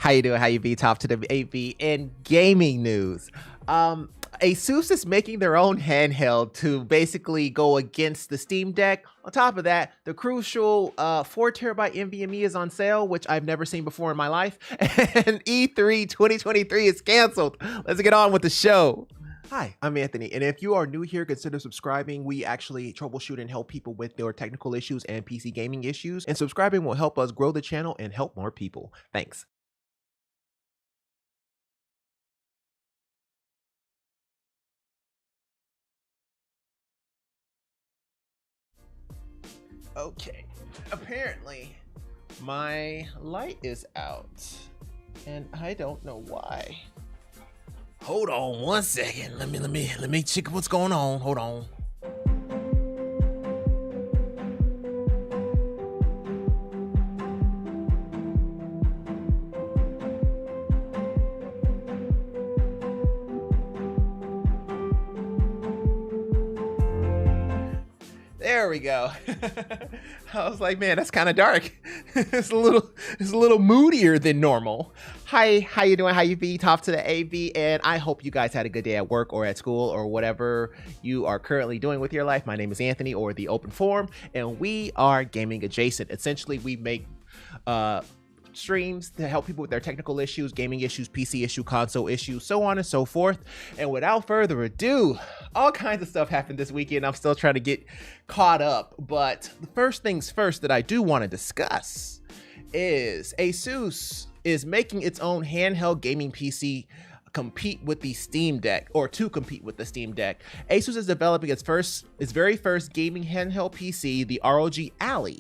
How you doing? How you be? Top to the AV and gaming news. Asus is making their own handheld to basically go against the Steam Deck. On top of that, the crucial 4TB NVMe is on sale, which I've never seen before in my life. And E3 2023 is canceled. Let's get on with the show. Hi, I'm Anthony, and if you are new here, consider subscribing. We actually troubleshoot and help people with their technical issues and PC gaming issues, and subscribing will help us grow the channel and help more people. Thanks. Okay, apparently my light is out, and I don't know why. Hold on one second. Let me check what's going on. Hold on. There we go. I was like, man, that's kind of dark. It's a little moodier than normal. Hi, how you doing? How you be? Top to the AV, and I hope you guys had a good day at work or at school or whatever you are currently doing with your life. My name is Anthony, or TheOpenForum, and we are gaming adjacent. Essentially, we make streams to help people with their technical issues, gaming issues, PC issue, console issues, so on and so forth. And without further ado, all kinds of stuff happened this weekend. I'm still trying to get caught up, but the first things first that I do want to discuss is Asus is making its own handheld gaming PC compete with the Steam Deck, or to compete with the Steam Deck. Asus is developing its very first gaming handheld PC, the ROG Ally,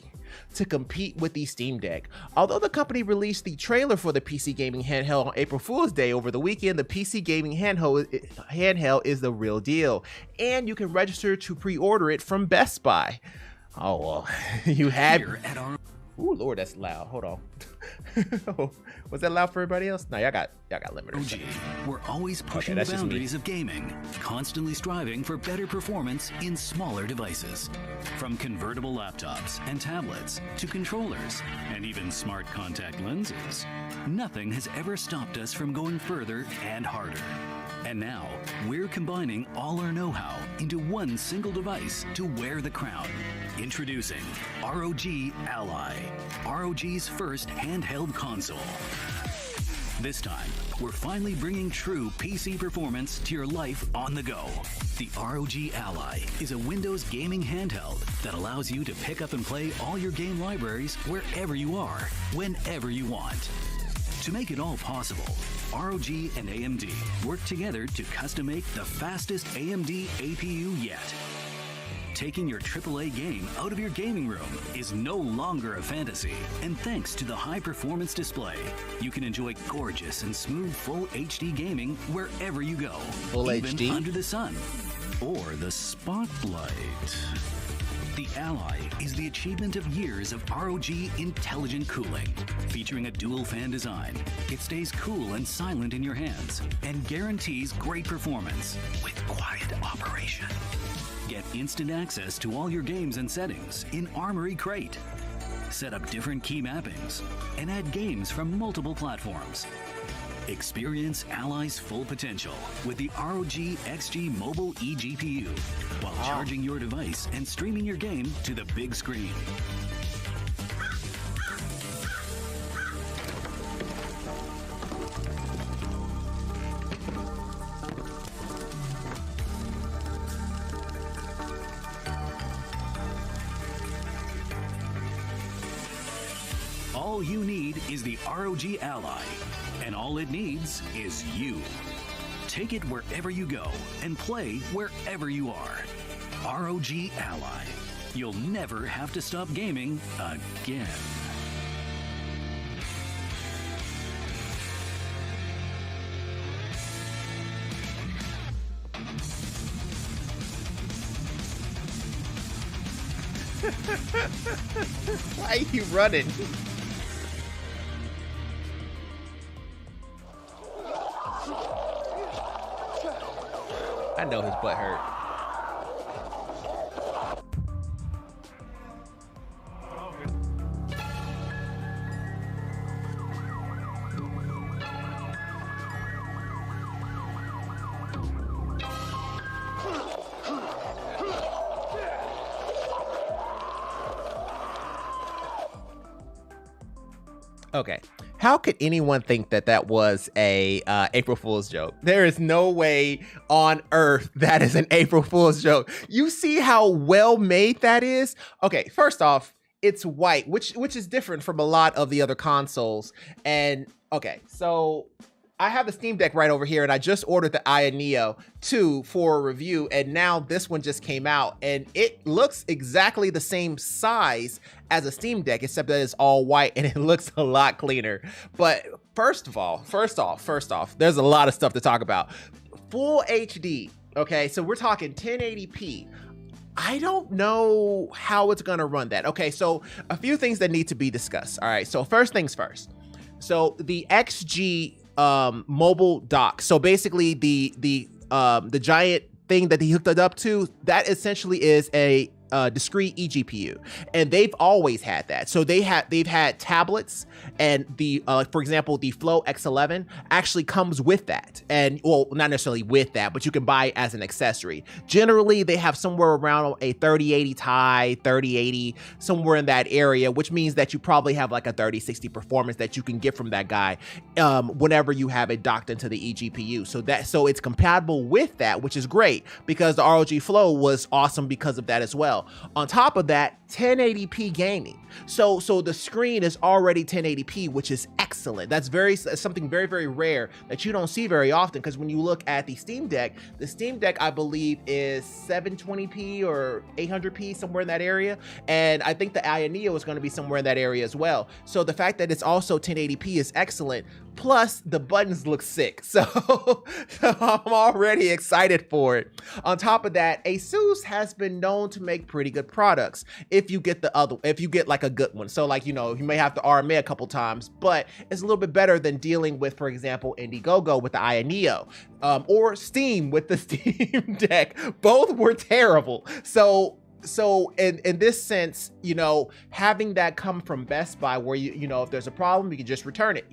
to compete with the Steam Deck. Although the company released the trailer for the PC gaming handheld on April Fool's Day over the weekend, the PC gaming handheld is the real deal, and you can register to pre-order it from Best Buy. Oh well, you have. Ooh, Lord, that's loud. Hold on. Was that loud for everybody else? No, y'all got limiters. We're always pushing the boundaries of gaming, constantly striving for better performance in smaller devices. From convertible laptops and tablets to controllers and even smart contact lenses, nothing has ever stopped us from going further and harder. And now, we're combining all our know-how into one single device to wear the crown. Introducing ROG Ally, ROG's first handheld console. This time, we're finally bringing true PC performance to your life on the go. The ROG Ally is a Windows gaming handheld that allows you to pick up and play all your game libraries wherever you are, whenever you want. To make it all possible, ROG and AMD work together to custom make the fastest AMD APU yet. Taking your AAA game out of your gaming room is no longer a fantasy, and thanks to the high-performance display, you can enjoy gorgeous and smooth full HD gaming wherever you go, full even HD? Under the sun or the spotlight. The Ally is the achievement of years of ROG intelligent cooling. Featuring a dual fan design, it stays cool and silent in your hands and guarantees great performance with quiet operation. Get instant access to all your games and settings in Armory Crate. Set up different key mappings and add games from multiple platforms. Experience Ally's full potential with the ROG XG Mobile eGPU while charging your device and streaming your game to the big screen. All you need is the ROG Ally, and all it needs is you. Take it wherever you go and play wherever you are. ROG Ally. You'll never have to stop gaming again. Why are you running? I know his butt hurt. Okay. How could anyone think that that was a April Fool's joke? There is no way on earth that is an April Fool's joke. You see how well made that is? Okay, first off, it's white, which is different from a lot of the other consoles. And okay, so I have the Steam Deck right over here, and I just ordered the Aya Neo 2 for a review, and now this one just came out, and it looks exactly the same size as a Steam Deck, except that it's all white, and it looks a lot cleaner. But first off, there's a lot of stuff to talk about. Full HD, okay, so we're talking 1080p. I don't know how it's gonna run that. Okay, so a few things that need to be discussed. All right, so first things first. So the XG mobile dock. So basically the giant thing that he hooked it up to, that essentially is a discrete eGPU, and they've always had that. So they've had tablets, and the for example, the Flow X11 actually comes with that, and well, not necessarily with that, but you can buy it as an accessory. Generally, they have somewhere around a 3080 Ti, 3080, somewhere in that area, which means that you probably have like a 3060 performance that you can get from that guy whenever you have it docked into the eGPU. So it's compatible with that, which is great because the ROG Flow was awesome because of that as well. On top of that, 1080p gaming. So the screen is already 1080p, which is excellent. That's something very, very rare that you don't see very often, because when you look at the Steam Deck, I believe is 720p or 800p, somewhere in that area. And I think the Aya Neo is going to be somewhere in that area as well. So the fact that it's also 1080p is excellent. Plus, the buttons look sick. So I'm already excited for it. On top of that, ASUS has been known to make pretty good products if you get like a good one. So like, you may have to RMA a couple times, but it's a little bit better than dealing with, for example, Indiegogo with the Aya Neo, or Steam with the Steam Deck. Both were terrible. So in this sense, having that come from Best Buy where if there's a problem, you can just return it,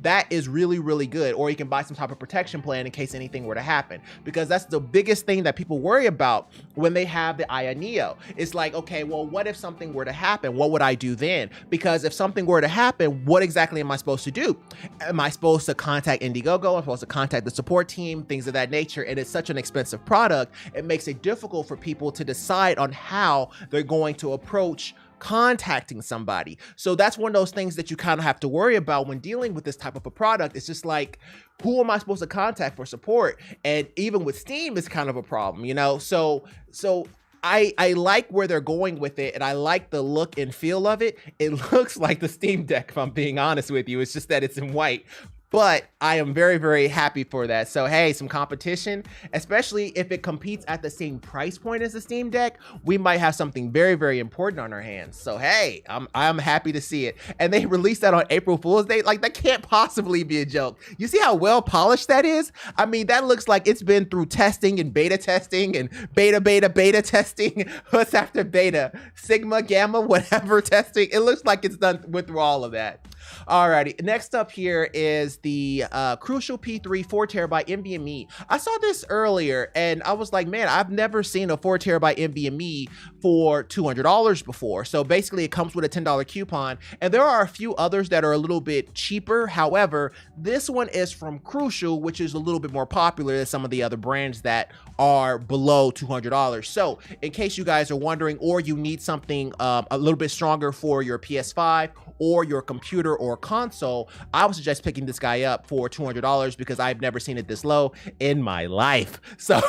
that is really, really good. Or you can buy some type of protection plan in case anything were to happen, because that's the biggest thing that people worry about when they have the Aya Neo. It's like, okay, well, what if something were to happen? What would I do then? Because if something were to happen, what exactly am I supposed to do? Am I supposed to contact Indiegogo? I'm supposed to contact the support team, things of that nature. And it's such an expensive product, it makes it difficult for people to decide on how they're going to approach contacting somebody. So that's one of those things that you kind of have to worry about when dealing with this type of a product. It's just like, who am I supposed to contact for support? And even with Steam, it's kind of a problem, So I like where they're going with it, and I like the look and feel of it. It looks like the Steam Deck, if I'm being honest with you. It's just that it's in white. But I am very, very happy for that. So, hey, some competition, especially if it competes at the same price point as the Steam Deck, we might have something very, very important on our hands. So, hey, I'm happy to see it. And they released that on April Fool's Day. Like, that can't possibly be a joke. You see how well polished that is? I mean, that looks like it's been through testing and beta testing and beta testing. What's after beta? Sigma, gamma, whatever testing. It looks like it's went through all of that. Alrighty, next up here is the Crucial P3 4TB NVMe. I saw this earlier and I was like, man, I've never seen a 4TB NVMe for $200 before. So basically it comes with a $10 coupon, and there are a few others that are a little bit cheaper. However, this one is from Crucial, which is a little bit more popular than some of the other brands that are below $200. So in case you guys are wondering, or you need something a little bit stronger for your PS5 or your computer or console, I would suggest picking this guy up for $200 because I've never seen it this low in my life. So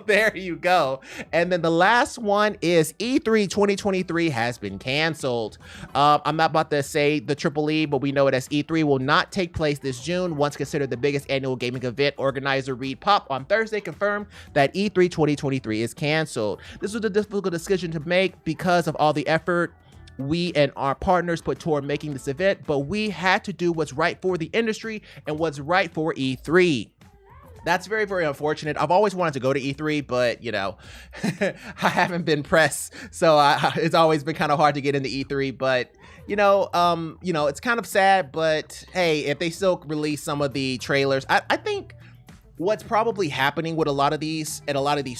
there you go. And then the last one is E3 2023 has been canceled. I'm not about to say the triple E, but we know it as E3 will not take place this June. Once considered the biggest annual gaming event, organizer Reed Pop on Thursday confirmed that E3 2023 is canceled. This was a difficult decision to make because of all the effort we and our partners put toward making this event, but we had to do what's right for the industry and what's right for E3. That's very, very unfortunate. I've always wanted to go to E3, but I haven't been pressed, so it's always been kind of hard to get into E3. But it's kind of sad. But hey, if they still release some of the trailers, I think what's probably happening with a lot of these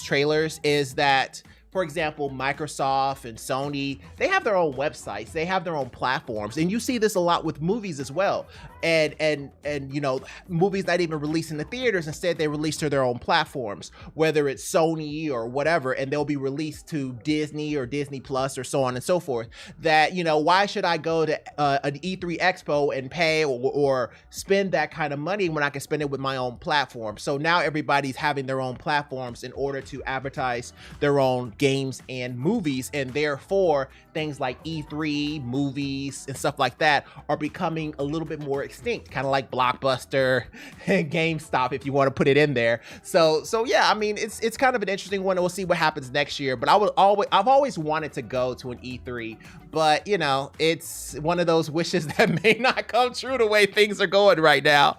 trailers is that for example, Microsoft and Sony, they have their own websites, they have their own platforms, and you see this a lot with movies as well. And you know, movies not even released in the theaters, instead they release to their own platforms, whether it's Sony or whatever, and they'll be released to Disney or Disney Plus or so on and so forth. That, you know, why should I go to an E3 Expo and pay or spend that kind of money when I can spend it with my own platform? So now everybody's having their own platforms in order to advertise their own games and movies, and therefore things like E3, movies, and stuff like that are becoming a little bit more extinct, kind of like Blockbuster and GameStop, if you want to put it in there. So yeah, I mean, it's kind of an interesting one. We'll see what happens next year, but I've always wanted to go to an E3, but you know, it's one of those wishes that may not come true the way things are going right now.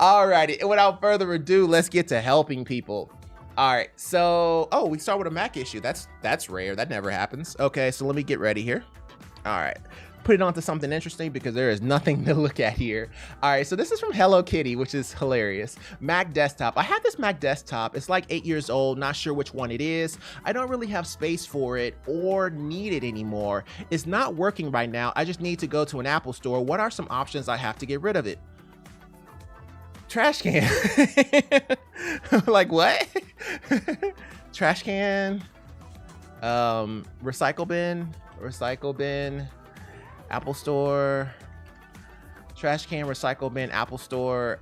Alrighty, and without further ado, let's get to helping people. All right, so, oh, we start with a Mac issue. That's rare, that never happens. Okay, so let me get ready here. All right, put it onto something interesting because there is nothing to look at here. All right, so this is from Hello Kitty, which is hilarious. Mac desktop. I have this Mac desktop. It's like 8 years old, not sure which one it is. I don't really have space for it or need it anymore. It's not working right now. I just need to go to an Apple store. What are some options I have to get rid of it? Trash can. Like what? Trash can, recycle bin, Apple store, trash can, recycle bin, Apple store,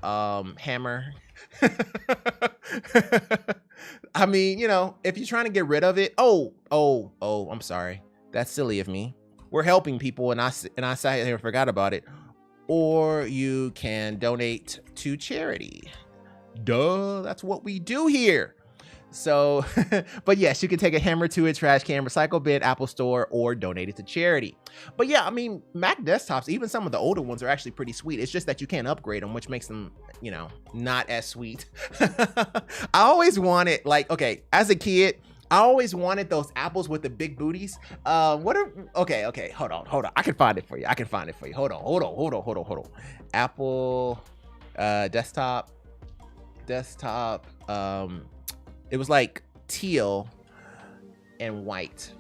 hammer. I mean, you know, if you're trying to get rid of it, oh, I'm sorry. That's silly of me. We're helping people and I sat here and forgot about it. Or you can donate to charity. Duh, that's what we do here. So, but yes, you can take a hammer to a trash can, recycle bin, Apple store, or donate it to charity. But yeah, I mean, Mac desktops, even some of the older ones are actually pretty sweet. It's just that you can't upgrade them, which makes them, you know, not as sweet. I always wanted, like, okay, as a kid, I always wanted those apples with the big booties. Okay, hold on. I can find it for you. Hold on. Apple, desktop. It was like teal and white.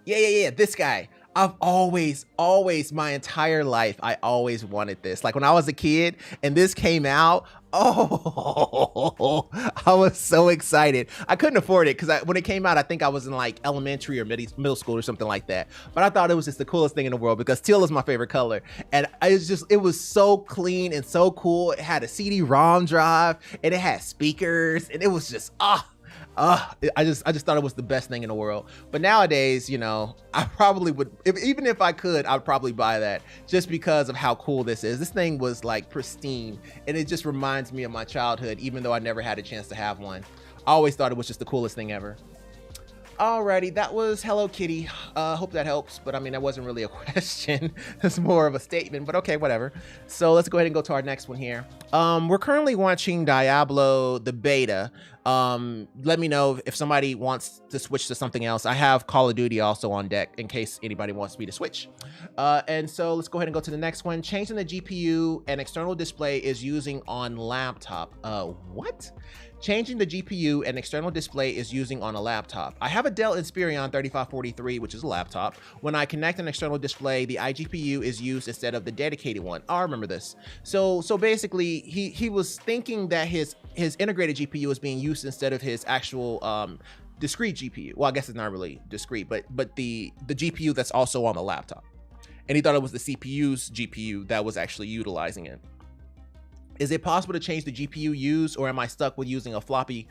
Yeah, this guy. I've always, my entire life, I always wanted this. Like when I was a kid and this came out, oh, I was so excited. I couldn't afford it because when it came out, I think I was in like elementary or middle school or something like that. But I thought it was just the coolest thing in the world because teal is my favorite color. And it was so clean and so cool. It had a CD-ROM drive and it had speakers and it was just, I just thought it was the best thing in the world. But nowadays, you know, I probably would, even if I could, I'd probably buy that just because of how cool this is. This thing was like pristine and it just reminds me of my childhood, even though I never had a chance to have one. I always thought it was just the coolest thing ever. Alrighty, that was Hello Kitty. Hope that helps, but I mean, that wasn't really a question. It's more of a statement, but okay, whatever. So let's go ahead and go to our next one here. We're currently watching Diablo, the beta. Let me know if somebody wants to switch to something else. I have Call of Duty also on deck in case anybody wants me to switch. And so let's go ahead and go to the next one. Changing the GPU and external display is using on laptop. What? Changing the GPU and external display is using on a laptop. I have a Dell Inspiron 3543, which is a laptop. When I connect an external display, the iGPU is used instead of the dedicated one. I remember this. So basically, he was thinking that his integrated GPU is being used instead of his actual discrete GPU. Well, I guess it's not really discrete, but the GPU that's also on the laptop. And he thought it was the CPU's GPU that was actually utilizing it. Is it possible to change the GPU used, or am I stuck with using a flappy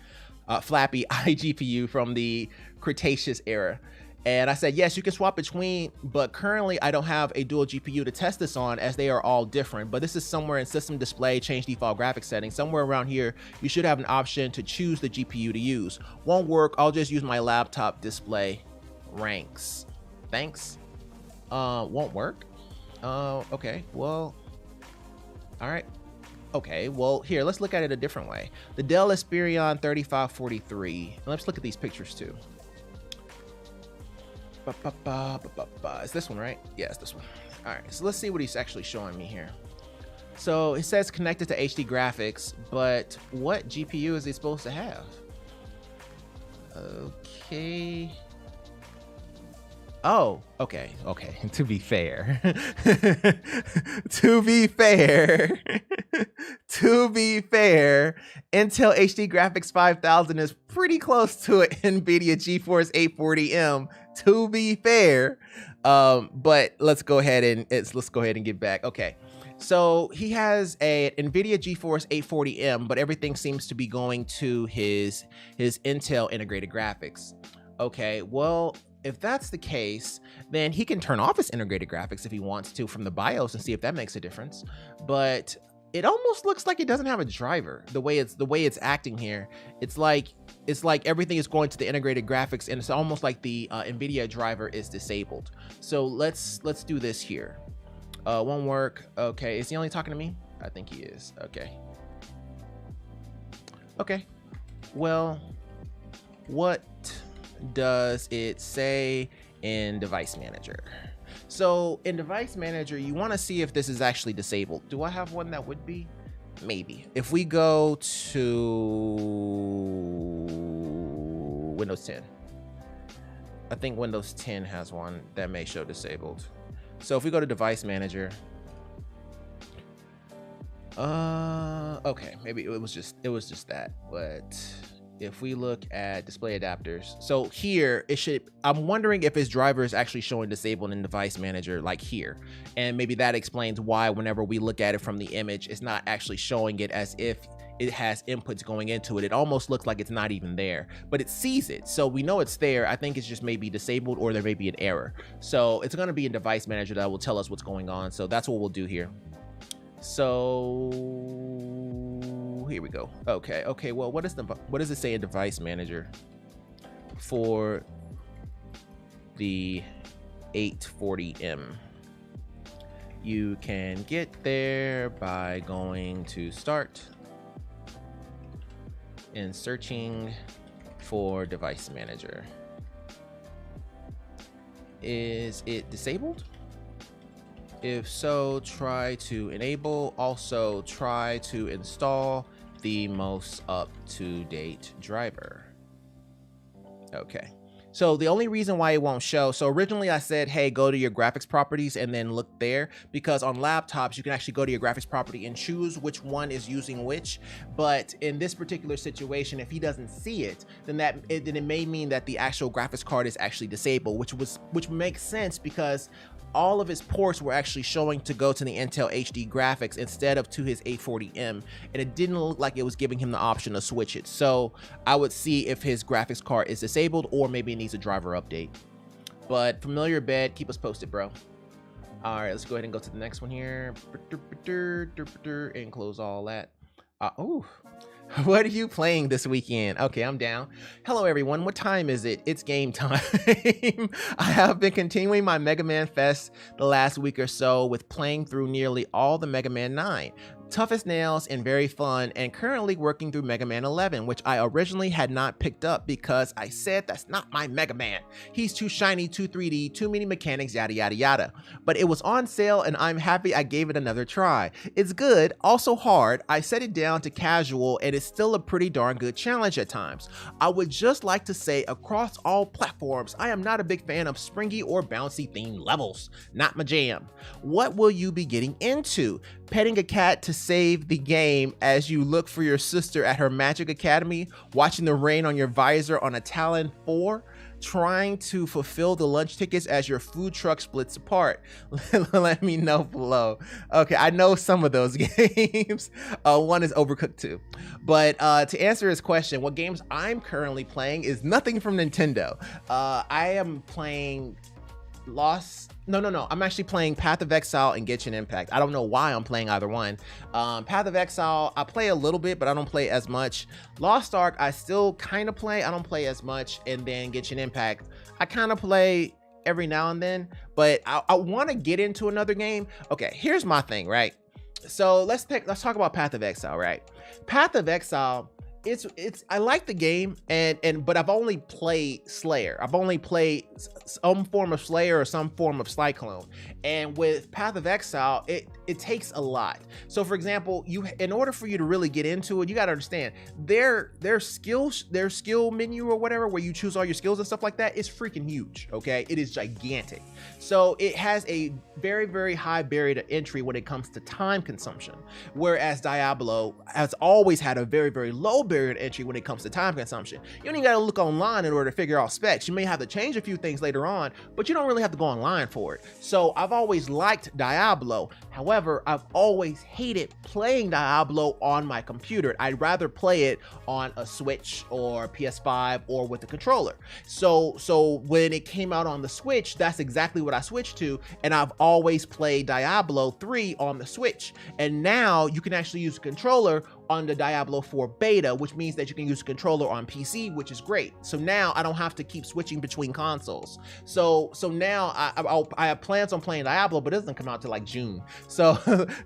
iGPU from the Cretaceous era? And I said, yes, you can swap between, but currently I don't have a dual GPU to test this on as they are all different. But this is somewhere in system display, change default graphics settings. Somewhere around here, you should have an option to choose the GPU to use. Won't work, I'll just use my laptop display. Ranks. Thanks. Won't work? Okay, well, all right. Okay, well, here, let's look at it a different way. The Dell Inspiron 3543. Let's look at these pictures too. It's this one, right? Yeah, it's this one. All right, so let's see what he's actually showing me here. So it says connected to HD graphics, but what GPU is he supposed to have? Okay. Oh, okay. To be fair, to be fair, Intel HD Graphics 5000 is pretty close to an NVIDIA GeForce 840M. To be fair, but let's go ahead and get back. Okay. So he has a NVIDIA GeForce 840M, but everything seems to be going to his Intel integrated graphics. Okay, well, if that's the case, then he can turn off his integrated graphics if he wants to from the BIOS and see if that makes a difference. But it almost looks like it doesn't have a driver. The way it's acting here, it's like everything is going to the integrated graphics, and it's almost like the NVIDIA driver is disabled. So let's do this here. Won't work. Okay, is he only talking to me? I think he is. Okay. Well, what does it say in Device Manager? So in Device Manager, you want to see if this is actually disabled. Do I have one that would be? Maybe. If we go to Windows 10, I think Windows 10 has one that may show disabled. So if we go to Device Manager, okay, maybe it was just that. But if we look at display adapters, so here it should, I'm wondering if his driver is actually showing disabled in Device Manager, like here, and maybe that explains why whenever we look at it from the image, it's not actually showing it as if it has inputs going into it. It almost looks like it's not even there, but it sees it, so we know it's there. I think it's just maybe disabled, or there may be an error. So it's going to be in Device Manager that will tell us what's going on. So that's what we'll do here. So here we go. Okay, well, what does it say in Device Manager for the 840M? You can get there by going to Start and searching for Device Manager. Is it disabled? If so, try to enable. Also, try to install the most up-to-date driver. Okay. So the only reason why it won't show, so originally I said, hey, go to your graphics properties and then look there, because on laptops, you can actually go to your graphics property and choose which one is using which. But in this particular situation, if he doesn't see it, then it may mean that the actual graphics card is actually disabled, which makes sense, because all of his ports were actually showing to go to the Intel HD graphics instead of to his 840M, and it didn't look like it was giving him the option to switch it. So I would see if his graphics card is disabled, or maybe it needs a driver update. But familiar bed, keep us posted, bro. All right, let's go ahead and go to the next one here and close all that. Oh, what are you playing this weekend? Okay, I'm down. Hello, everyone. What time is it? It's game time. I have been continuing my Mega Man Fest the last week or so with playing through nearly all the Mega Man 9. Tough as nails and very fun, and currently working through Mega Man 11, which I originally had not picked up because I said that's not my Mega Man. He's too shiny, too 3D, too many mechanics, yada yada yada. But it was on sale and I'm happy I gave it another try. It's good, also hard. I set it down to casual and it's still a pretty darn good challenge at times. I would just like to say, across all platforms, I am not a big fan of springy or bouncy themed levels. Not my jam. What will you be getting into? Petting a cat to save the game as you look for your sister at her Magic Academy, watching the rain on your visor on a Talon 4, trying to fulfill the lunch tickets as your food truck splits apart. Let me know below. Okay, I know some of those games. One is Overcooked 2. But to answer his question, what games I'm currently playing is nothing from Nintendo. I am playing I'm actually playing Path of Exile and Genshin Impact. I don't know why I'm playing either one. Path of Exile, I play a little bit, but I don't play as much. Lost Ark, I still kind of play. I don't play as much. And then Genshin Impact, I kind of play every now and then, but I want to get into another game. Okay, here's my thing, right? So let's talk about Path of Exile, right? Path of Exile, I like the game, but I've only played Slayer. I've only played some form of Slayer or some form of Cyclone. And with Path of Exile, it takes a lot. So for example, in order for you to really get into it, you got to understand their skill menu or whatever, where you choose all your skills and stuff like that, is freaking huge. Okay, it is gigantic. So it has a very, very high barrier to entry when it comes to time consumption, whereas Diablo has always had a very, very low barrier to entry when it comes to time consumption. You don't even got to look online in order to figure out specs. You may have to change a few things later on, but you don't really have to go online for it. So I've always liked Diablo. However, I've always hated playing Diablo on my computer. I'd rather play it on a Switch or PS5 or with a controller. So when it came out on the Switch, that's exactly what I switched to, and I've always played Diablo 3 on the Switch. And now you can actually use a controller on the Diablo 4 beta, which means that you can use a controller on PC, which is great. So now I don't have to keep switching between consoles. So now I have plans on playing Diablo, but it doesn't come out till like June. So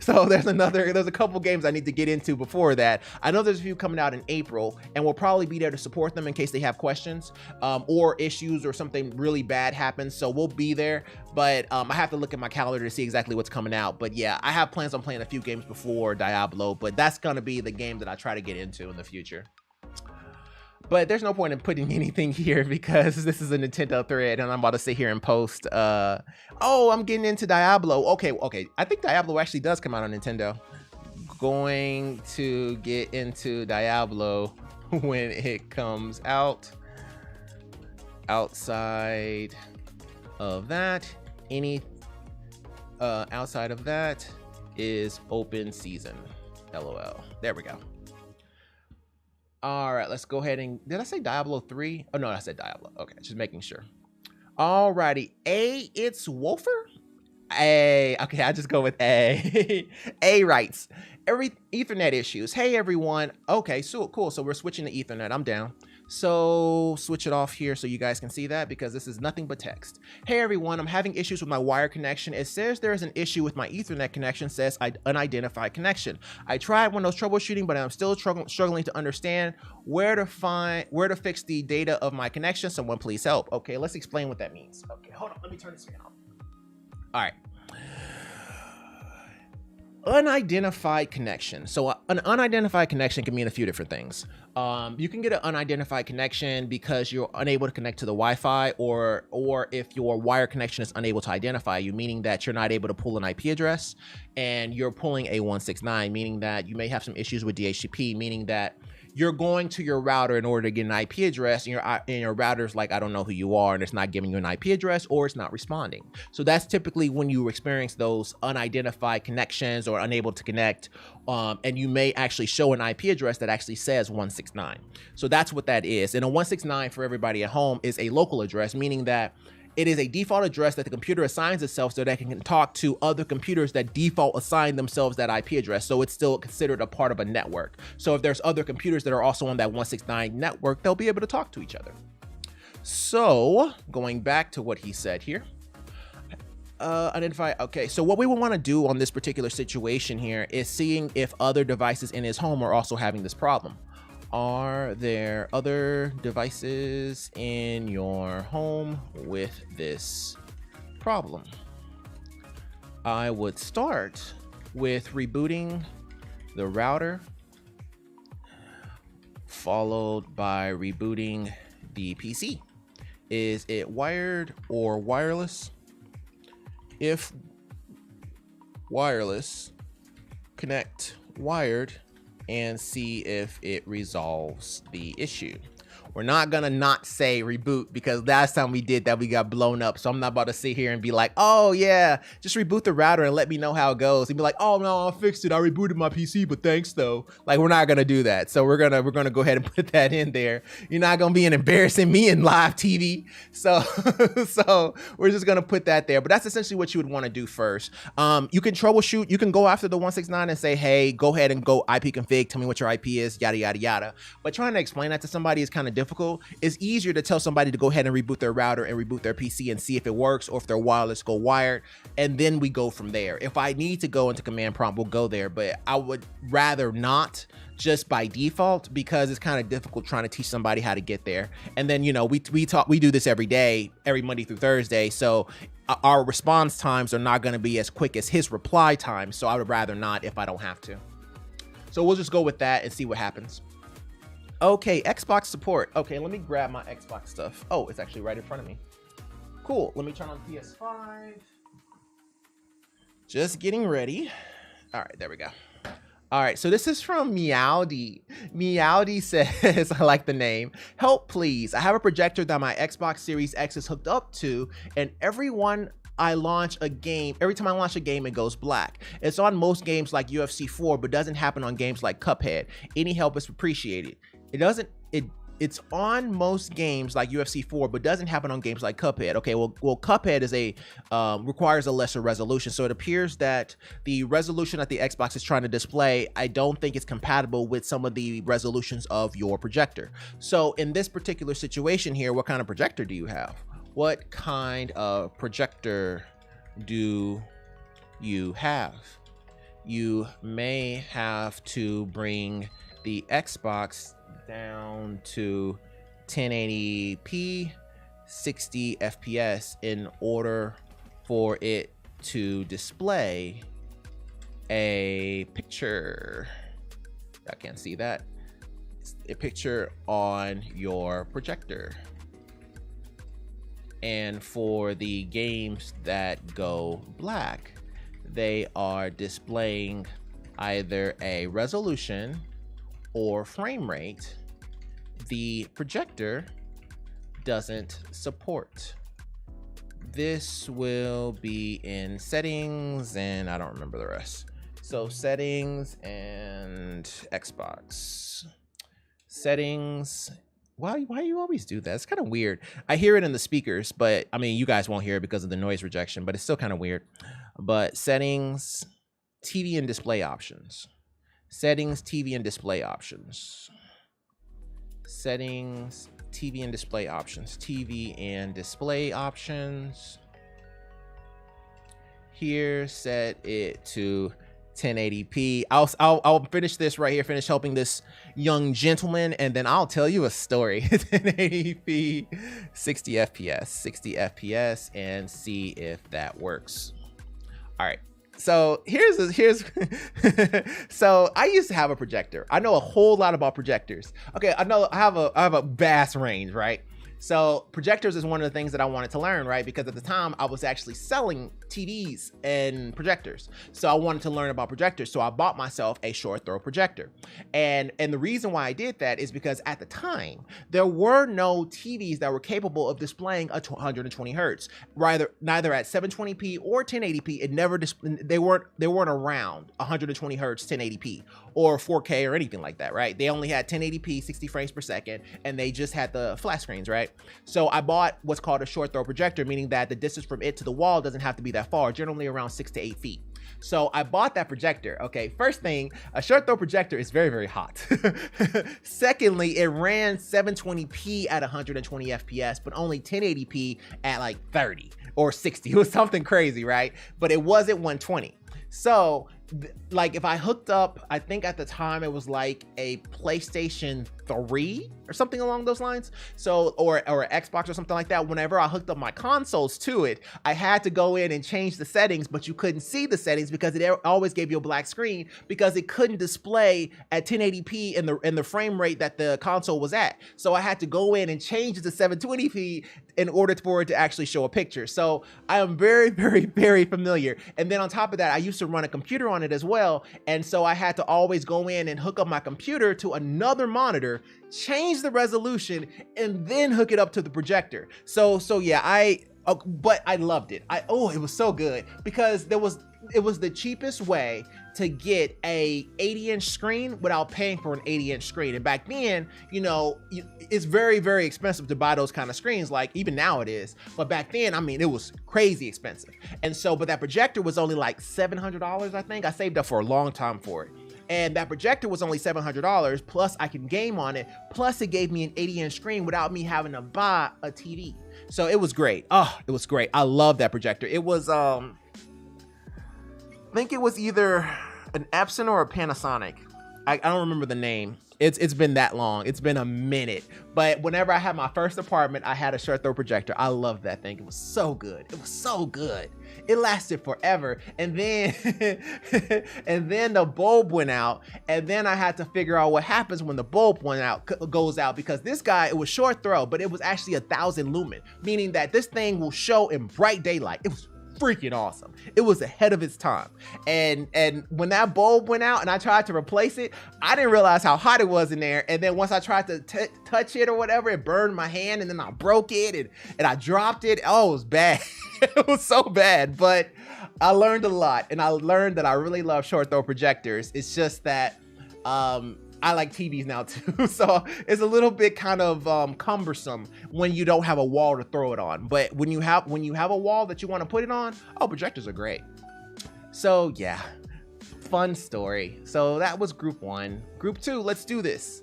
there's a couple games I need to get into before that. I know there's a few coming out in April, and we'll probably be there to support them in case they have questions or issues or something really bad happens. So we'll be there, but I have to look at my calendar to see exactly what's coming out. But yeah, I have plans on playing a few games before Diablo, but that's gonna be the game that I try to get into in the future. But there's no point in putting anything here because this is a Nintendo thread and I'm about to sit here and post oh, I'm getting into Diablo. Okay, I think Diablo actually does come out on Nintendo. Going to get into Diablo when it comes out. Outside of that, outside of that is open season. LOL. There we go. All right, let's go ahead and, did I say Diablo 3? Oh no, I said Diablo. Okay, just making sure. All righty. It's Wolfer? Okay, I just go with A. A writes, Ethernet issues. Hey everyone. Okay, so cool. So we're switching to Ethernet. I'm down. So switch it off here so you guys can see that because this is nothing but text. Hey everyone, I'm having issues with my wire connection. It says there is an issue with my Ethernet connection, says unidentified connection. I tried Windows troubleshooting, but I'm still struggling to understand where to fix the data of my connection. Someone please help. Okay, let's explain what that means. Okay, hold on, let me turn this down. All right. Unidentified connection. So an unidentified connection can mean a few different things. You can get an unidentified connection because you're unable to connect to the Wi-Fi, or if your wire connection is unable to identify you, meaning that you're not able to pull an IP address and you're pulling a 169, meaning that you may have some issues with DHCP, meaning that you're going to your router in order to get an IP address, and your router's like, I don't know who you are, and it's not giving you an IP address, or it's not responding. So that's typically when you experience those unidentified connections or unable to connect, and you may actually show an IP address that actually says 169. So that's what that is. And a 169 for everybody at home is a local address, meaning that it is a default address that the computer assigns itself so that it can talk to other computers that default assign themselves that IP address. So it's still considered a part of a network. So if there's other computers that are also on that 169 network, they'll be able to talk to each other. So going back to what he said here, identify. Okay, so what we would want to do on this particular situation here is seeing if other devices in his home are also having this problem. Are there other devices in your home with this problem? I would start with rebooting the router, followed by rebooting the PC. Is it wired or wireless? If wireless, connect wired and see if it resolves the issue. We're not gonna not say reboot because last time we did that, we got blown up. So I'm not about to sit here and be like, oh yeah, just reboot the router and let me know how it goes. And be like, oh no, I fixed it. I rebooted my PC, but thanks though. Like, we're not gonna do that. So we're gonna go ahead and put that in there. You're not gonna be embarrassing me in live TV. So so we're just gonna put that there. But that's essentially what you would want to do first. You can troubleshoot. You can go after the 169 and say, hey, go ahead and go IP config. Tell me what your IP is, yada yada yada. But trying to explain that to somebody is kind of difficult. It's easier to tell somebody to go ahead and reboot their router and reboot their PC and see if it works, or if they're wireless, go wired, and then we go from there. If I need to go into command prompt, we'll go there, but I would rather not just by default, because it's kind of difficult trying to teach somebody how to get there. And then, you know, we do this every day, every Monday through Thursday. So our response times are not going to be as quick as his reply time. So I would rather not if I don't have to. So we'll just go with that and see what happens. Okay, Xbox support. Okay, let me grab my Xbox stuff. Oh, it's actually right in front of me. Cool. Let me turn on PS5. Just getting ready. All right, there we go. All right, so this is from Meowdy. Meowdy says, I like the name. Help, please. I have a projector that my Xbox Series X is hooked up to, and every time I launch a game, it goes black. It's on most games like UFC 4, but doesn't happen on games like Cuphead. Any help is appreciated. It's on most games like UFC 4, but doesn't happen on games like Cuphead. Okay, well, Cuphead is requires a lesser resolution, so it appears that the resolution that the Xbox is trying to display, I don't think it's compatible with some of the resolutions of your projector. So in this particular situation here, what kind of projector do you have? What kind of projector do you have? You may have to bring the Xbox down to 1080p 60 FPS in order for it to display a picture. I can't see that. It's a picture on your projector. And for the games that go black, they are displaying either a resolution or frame rate the projector doesn't support. This will be in settings, and I don't remember the rest. So settings and Xbox. Settings. Why you always do that? It's kind of weird. I hear it in the speakers, but I mean, you guys won't hear it because of the noise rejection, but it's still kind of weird. But settings, TV and display options. Settings, TV and display options. Settings, TV and display options. TV and display options. Here, set it to 1080p. I'll finish this right here, finish helping this young gentleman, and then I'll tell you a story. 1080p, 60 FPS, and see if that works. All right. So here's so I used to have a projector. I know a whole lot about projectors. Okay, I have a vast range, right? So projectors is one of the things that I wanted to learn, right? Because at the time I was actually selling TVs and projectors. So I wanted to learn about projectors. So I bought myself a short throw projector. And the reason why I did that is because at the time, there were no TVs that were capable of displaying 120 hertz, neither at 720p or 1080p. They weren't around 120 hertz, 1080p or 4K or anything like that, right? They only had 1080p, 60 frames per second, and they just had the flat screens, right? So I bought what's called a short throw projector, meaning that the distance from it to the wall doesn't have to be that far, generally around 6 to 8 feet. So I bought that projector. Okay, first thing, a short throw projector is very, very hot. Secondly, it ran 720p at 120 FPS, but only 1080p at like 30 or 60. It was something crazy, right? But it wasn't 120. So like if I hooked up, I think at the time it was like a PlayStation 3 or something along those lines. So, or an Xbox or something like that. Whenever I hooked up my consoles to it, I had to go in and change the settings, but you couldn't see the settings because it always gave you a black screen because it couldn't display at 1080p in the frame rate that the console was at. So I had to go in and change it to 720p in order for it to actually show a picture. So I am very, very, very familiar. And then on top of that, I used to run a computer on it as well. And so I had to always go in and hook up my computer to another monitor, change the resolution, and then hook it up to the projector. So yeah, but I loved it. It was so good because it was the cheapest way to get a 80-inch screen without paying for an 80-inch screen. And back then, you know, it's very, very expensive to buy those kind of screens. Like even now it is, but back then, I mean, it was crazy expensive. And so, but that projector was only like $700, I think. I saved up for a long time for it. And that projector was only $700, plus I can game on it, plus it gave me an 80-inch screen without me having to buy a TV. So it was great. Oh, it was great. I love that projector. It was, I think it was either an Epson or a Panasonic. I don't remember the name. It's been that long. It's been a minute. But whenever I had my first apartment, I had a short throw projector. I loved that thing. It was so good. It was so good. It lasted forever. And then and then the bulb went out. And then I had to figure out what happens when the bulb goes out, because this guy, it was short throw, but it was actually 1,000 lumen, meaning that this thing will show in bright daylight. It was freaking awesome. It was ahead of its time. And when that bulb went out and I tried to replace it, I didn't realize how hot it was in there. And then once I tried to touch it or whatever, it burned my hand, and then I broke it and I dropped it. Oh, it was bad. It was so bad, but I learned a lot, and I learned that I really love short throw projectors. It's just that I like TVs now too, so it's a little bit kind of cumbersome when you don't have a wall to throw it on. But when you have a wall that you want to put it on, oh, projectors are great. So yeah, fun story. So that was group 1. Group 2, let's do this.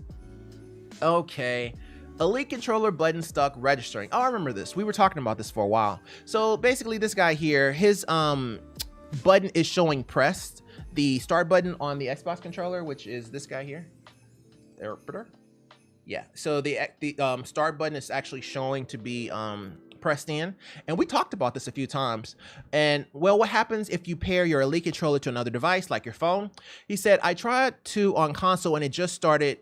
Okay. Elite controller button stuck registering. Oh, I remember this. We were talking about this for a while. So basically this guy here, his button is showing pressed. The start button on the Xbox controller, which is this guy here. Yeah, so the start button is actually showing to be pressed in, and we talked about this a few times. And well, what happens if you pair your Elite controller to another device like your phone? He said, I tried to on console and it just started.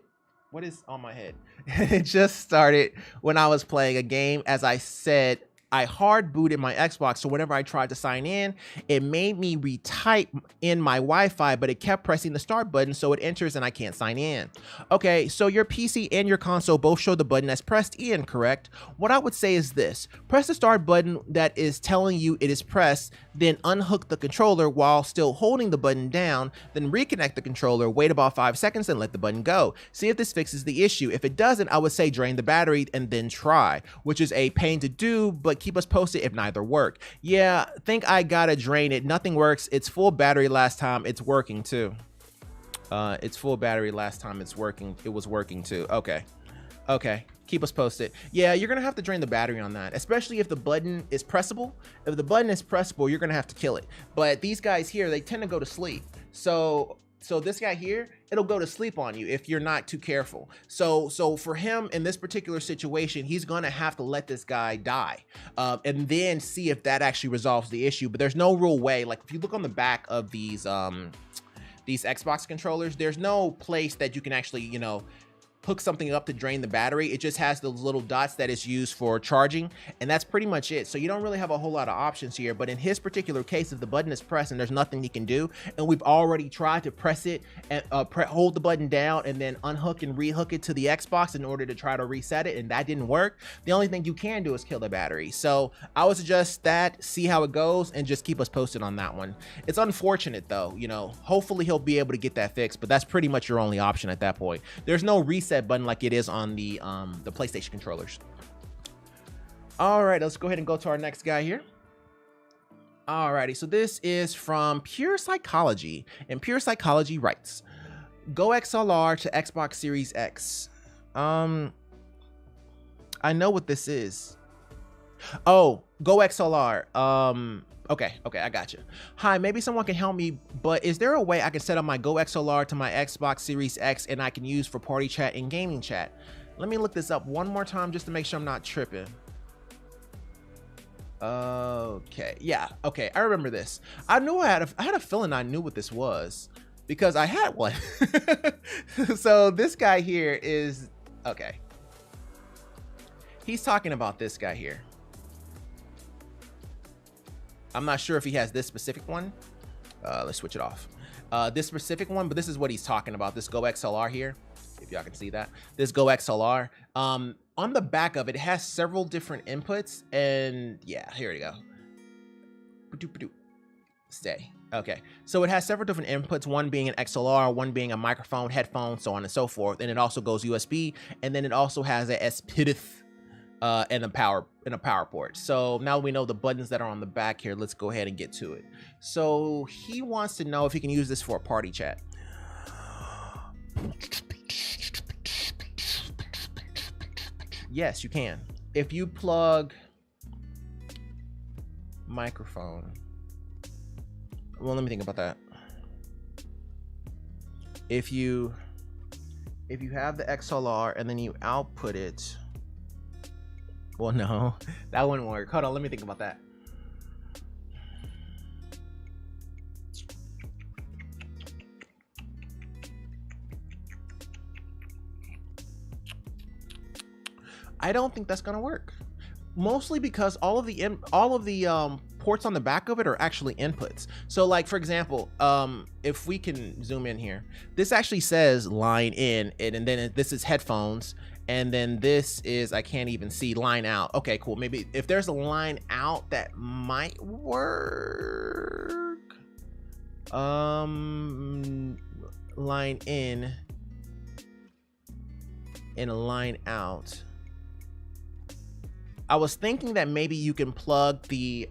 What is on my head? It just started when I was playing a game. As I said, I hard booted my Xbox, so whenever I tried to sign in, it made me retype in my Wi-Fi, but it kept pressing the start button, so it enters and I can't sign in. Okay, so your PC and your console both show the button as pressed in, correct? What I would say is this: press the start button that is telling you it is pressed, then unhook the controller while still holding the button down, then reconnect the controller, wait about 5 seconds and let the button go. See if this fixes the issue. If it doesn't, I would say drain the battery and then try, which is a pain to do, but keep us posted if neither work. Yeah, think I gotta drain it. Nothing works. It's full battery last time. It's working too. It's full battery last time. It's working. It was working too. Okay. Okay. Keep us posted. Yeah, you're gonna have to drain the battery on that, especially if the button is pressable. If the button is pressable, you're gonna have to kill it. But these guys here, they tend to go to sleep. So this guy here, it'll go to sleep on you if you're not too careful. So for him in this particular situation, he's gonna have to let this guy die and then see if that actually resolves the issue. But there's no real way. Like if you look on the back of these Xbox controllers, there's no place that you can actually, you know, hook something up to drain the battery. It just has those little dots that is used for charging, and that's pretty much it. So you don't really have a whole lot of options here. But in his particular case, if the button is pressed and there's nothing he can do, and we've already tried to press it and hold the button down and then unhook and rehook it to the Xbox in order to try to reset it, and that didn't work, the only thing you can do is kill the battery. So I would suggest that, see how it goes, and just keep us posted on that one. It's unfortunate though, you know, hopefully he'll be able to get that fixed, but that's pretty much your only option at that point. There's no reset button like it is on the PlayStation controllers. All right, let's go ahead and go to our next guy here. Alrighty, so this is from Pure Psychology, and Pure Psychology writes, Go XLR to Xbox Series X. I know what this is. Oh, Go XLR. Okay, I got you. Hi, maybe someone can help me, but is there a way I can set up my Go XLR to my Xbox Series X and I can use for party chat and gaming chat? Let me look this up one more time just to make sure I'm not tripping. Okay, yeah, okay, I remember this. I knew I had a feeling I knew what this was because I had one. So this guy here is, okay. He's talking about this guy here. I'm not sure if he has this specific one. Let's switch it off. This specific one, but this is what he's talking about. This Go XLR here, if y'all can see that. This Go XLR. On the back of it, it has several different inputs, and yeah, here we go. Stay. Okay, so it has several different inputs, one being an XLR, one being a microphone, headphone, so on and so forth. And it also goes USB, and then it also has a SPDIF and a power port. So now we know the buttons that are on the back here. Let's go ahead and get to it. So he wants to know if he can use this for a party chat. Yes, you can. If you plug microphone. Well, let me think about that. If you if you have the XLR and then you output it, well, no, that wouldn't work. Hold on, let me think about that. I don't think that's gonna work. Mostly because all of the ports on the back of it are actually inputs. So like, for example, if we can zoom in here, this actually says line in, and then this is headphones, and then this is, I can't even see, line out. Okay, cool. Maybe if there's a line out, that might work. Line in and a line out. I was thinking that maybe you can plug the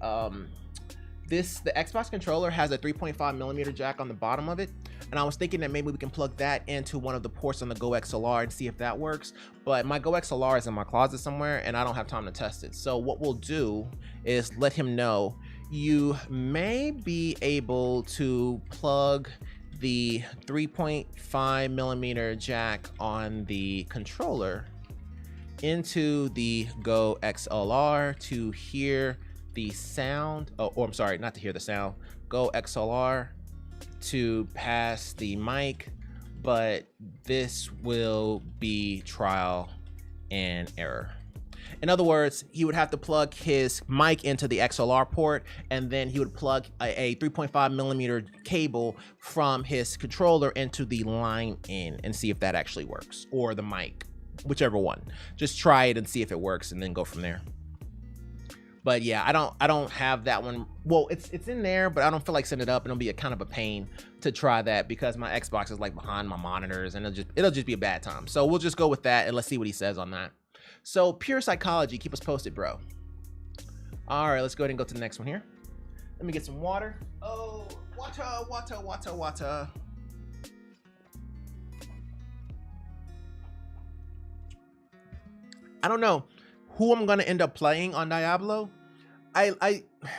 the Xbox controller has a 3.5mm jack on the bottom of it, and I was thinking that maybe we can plug that into one of the ports on the Go XLR and see if that works. But my Go XLR is in my closet somewhere, and I don't have time to test it. So what we'll do is let him know you may be able to plug the 3.5mm jack on the controller into the Go XLR to hear the sound. Oh, I'm sorry, not to hear the sound. Go XLR to pass the mic, but this will be trial and error. In other words, he would have to plug his mic into the XLR port, and then he would plug a 3.5mm cable from his controller into the line in and see if that actually works, or the mic, whichever one. Just try it and see if it works, and then go from there. But yeah, I don't have that one. Well, it's in there, but I don't feel like setting it up, and it'll be a kind of a pain to try that because my Xbox is like behind my monitors, and it'll just be a bad time. So we'll just go with that, and let's see what he says on that. So Pure Psychology, keep us posted, bro. All right, let's go ahead and go to the next one here. Let me get some water. Oh, water. I don't know who I'm gonna end up playing on Diablo.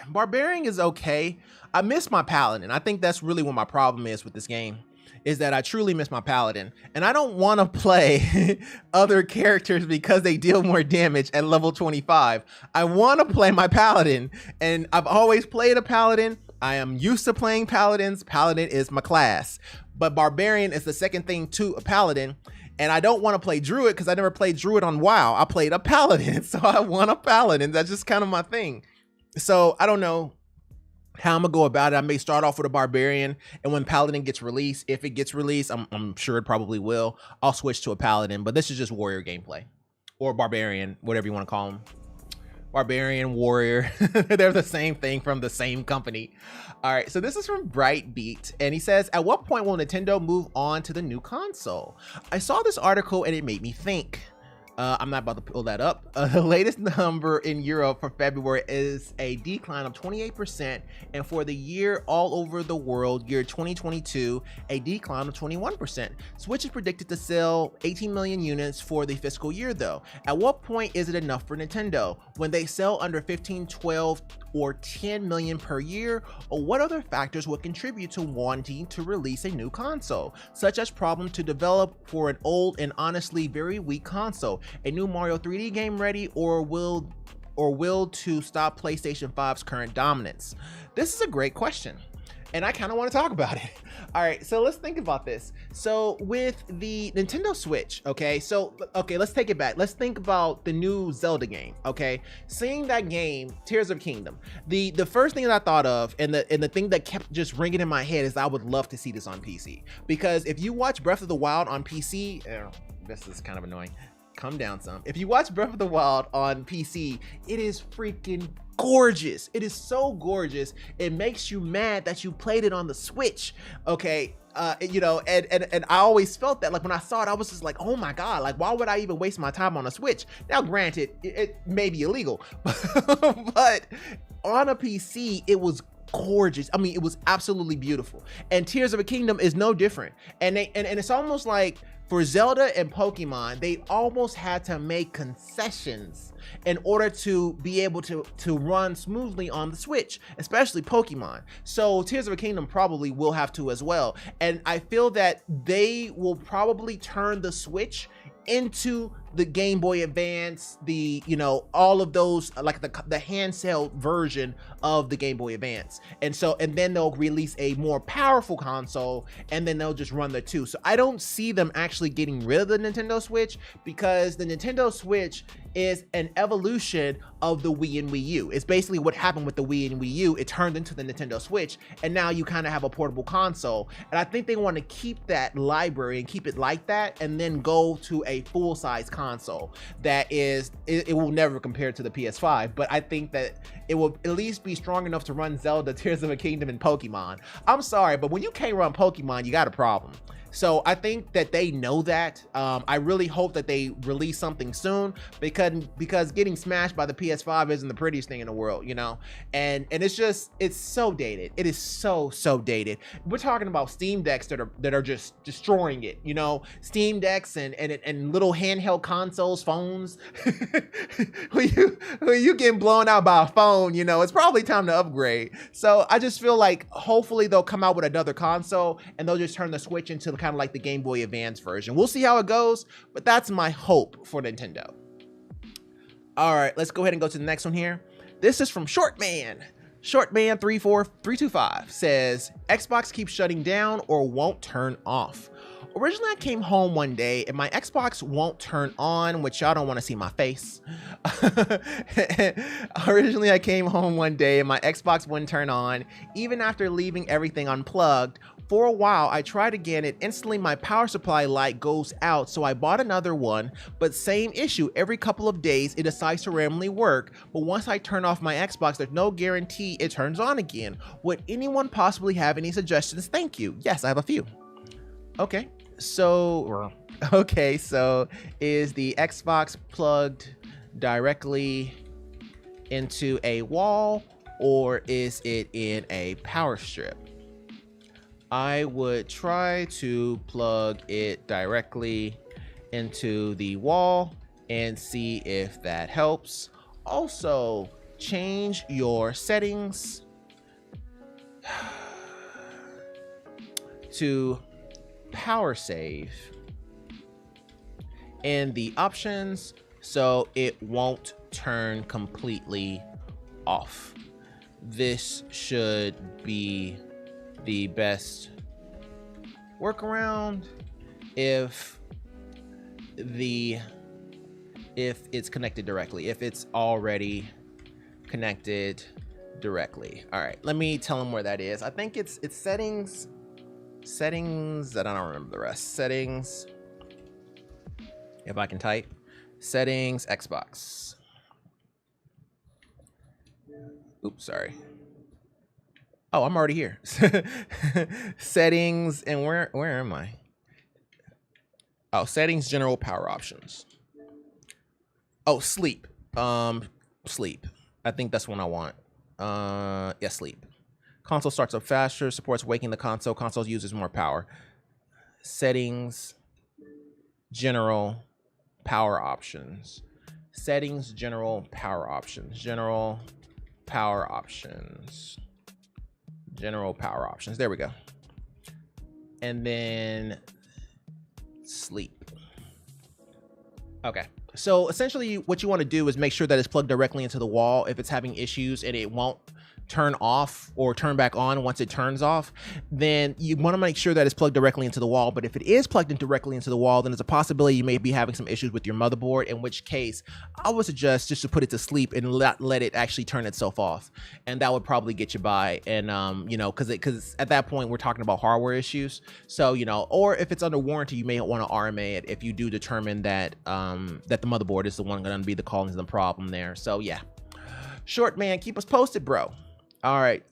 Barbarian is okay. I miss my Paladin. I think that's really what my problem is with this game, is that I truly miss my Paladin, and I don't want to play other characters because they deal more damage at level 25. I want to play my Paladin, and I've always played a Paladin. I am used to playing Paladins. Paladin is my class, but Barbarian is the second thing to a Paladin. And I don't want to play Druid because I never played Druid on WoW. I played a Paladin, so I want a Paladin. That's just kind of my thing. So I don't know how I'm gonna go about it. I may start off with a Barbarian, and when Paladin gets released, if it gets released, I'm sure it probably will, I'll switch to a Paladin. But this is just warrior gameplay, or Barbarian, whatever you want to call them. Barbarian, warrior, they're the same thing from the same company. All right, so this is from Brightbeat, and he says, at what point will Nintendo move on to the new console? I saw this article and it made me think. I'm not about to pull that up. The latest number in Europe for February is a decline of 28%, and for the year all over the world, year 2022, a decline of 21%. Switch is predicted to sell 18 million units for the fiscal year though. At what point is it enough for Nintendo? When they sell under 15, 12, or 10 million per year? Or what other factors would contribute to wanting to release a new console, such as problem to develop for an old and honestly very weak console? A new Mario 3D game ready, or will to stop PlayStation 5's current dominance? This is a great question, and I kind of want to talk about it. All right, so let's think about this. So with the Nintendo Switch, okay, let's take it back. Let's think about the new Zelda game, okay? Seeing that game, Tears of Kingdom, the first thing that I thought of, and the thing that kept just ringing in my head, is I would love to see this on PC. Because if you watch Breath of the Wild on PC, this is kind of annoying. Come down some. If you watch Breath of the Wild on PC, it is freaking gorgeous. It is so gorgeous. It makes you mad that you played it on the Switch. Okay. You know, and I always felt that, like, when I saw it, I was just like, oh my God, like, why would I even waste my time on a Switch? Now, granted, it may be illegal, but on a PC, it was gorgeous. I mean, it was absolutely beautiful. And Tears of a Kingdom is no different. And it's almost like For Zelda and Pokemon, they almost had to make concessions in order to be able to run smoothly on the Switch, especially Pokemon. So Tears of a Kingdom probably will have to as well. And I feel that they will probably turn the Switch into the Game Boy Advance, the, you know, all of those, like the handheld version of the Game Boy Advance. And then they'll release a more powerful console, and then they'll just run the two. So I don't see them actually getting rid of the Nintendo Switch, because the Nintendo Switch is an evolution of the Wii and Wii U. It's basically what happened with the Wii and Wii U. It turned into the Nintendo Switch, and now you kind of have a portable console. And I think they want to keep that library and keep it like that, and then go to a full-size console that is, it will never compare to the PS5, but I think that it will at least be strong enough to run Zelda, Tears of a Kingdom, and Pokemon. I'm sorry, but when you can't run Pokemon, you got a problem. So I think that they know that. I really hope that they release something soon, because getting smashed by the PS5 isn't the prettiest thing in the world, you know? And it's so dated. It is so dated. We're talking about Steam Decks that are just destroying it, you know? Steam Decks and little handheld consoles, phones. when you getting blown out by a phone, you know, it's probably time to upgrade. So I just feel like hopefully they'll come out with another console, and they'll just turn the Switch into kind of like the Game Boy Advance version. We'll see how it goes, but that's my hope for Nintendo. All right, let's go ahead and go to the next one here. This is from Shortman. Shortman34325 says, Xbox keeps shutting down or won't turn off. Originally, I came home one day and my Xbox won't turn on, which y'all don't want to see my face. Originally, I came home one day and my Xbox wouldn't turn on, even after leaving everything unplugged. For a while, I tried again, and instantly my power supply light goes out, so I bought another one, but same issue. Every couple of days, it decides to randomly work, but once I turn off my Xbox, there's no guarantee it turns on again. Would anyone possibly have any suggestions? Thank you. Yes, I have a few. Okay, so is the Xbox plugged directly into a wall, or is it in a power strip? I would try to plug it directly into the wall and see if that helps. Also, change your settings to power save in the options so it won't turn completely off. This should be the best workaround if it's connected directly, if it's already connected directly. All right, let me tell them where that is. I think it's settings, I don't remember the rest. Settings, if I can type, settings, Xbox. Oops, sorry. Oh, I'm already here. Settings, and where am I? Oh, settings, general, power options. Oh, sleep. Sleep. I think that's one I want. Yeah, sleep. Console starts up faster, supports waking the console. Console uses more power. Settings, general, power options. Settings, general, power options. General, power options. General power options. There we go. And then sleep. Okay. So essentially what you want to do is make sure that it's plugged directly into the wall. If it's having issues and it won't turn off or turn back on once it turns off, then you want to make sure that it's plugged directly into the wall. But if it is plugged in directly into the wall, then there's a possibility you may be having some issues with your motherboard, in which case I would suggest just to put it to sleep and let it actually turn itself off, and that would probably get you by. And you know, because at that point we're talking about hardware issues. So you know, or if it's under warranty, you may want to RMA it if you do determine that that the motherboard is the one going to be the causing the problem there. So yeah, Short Man, keep us posted, bro. All right.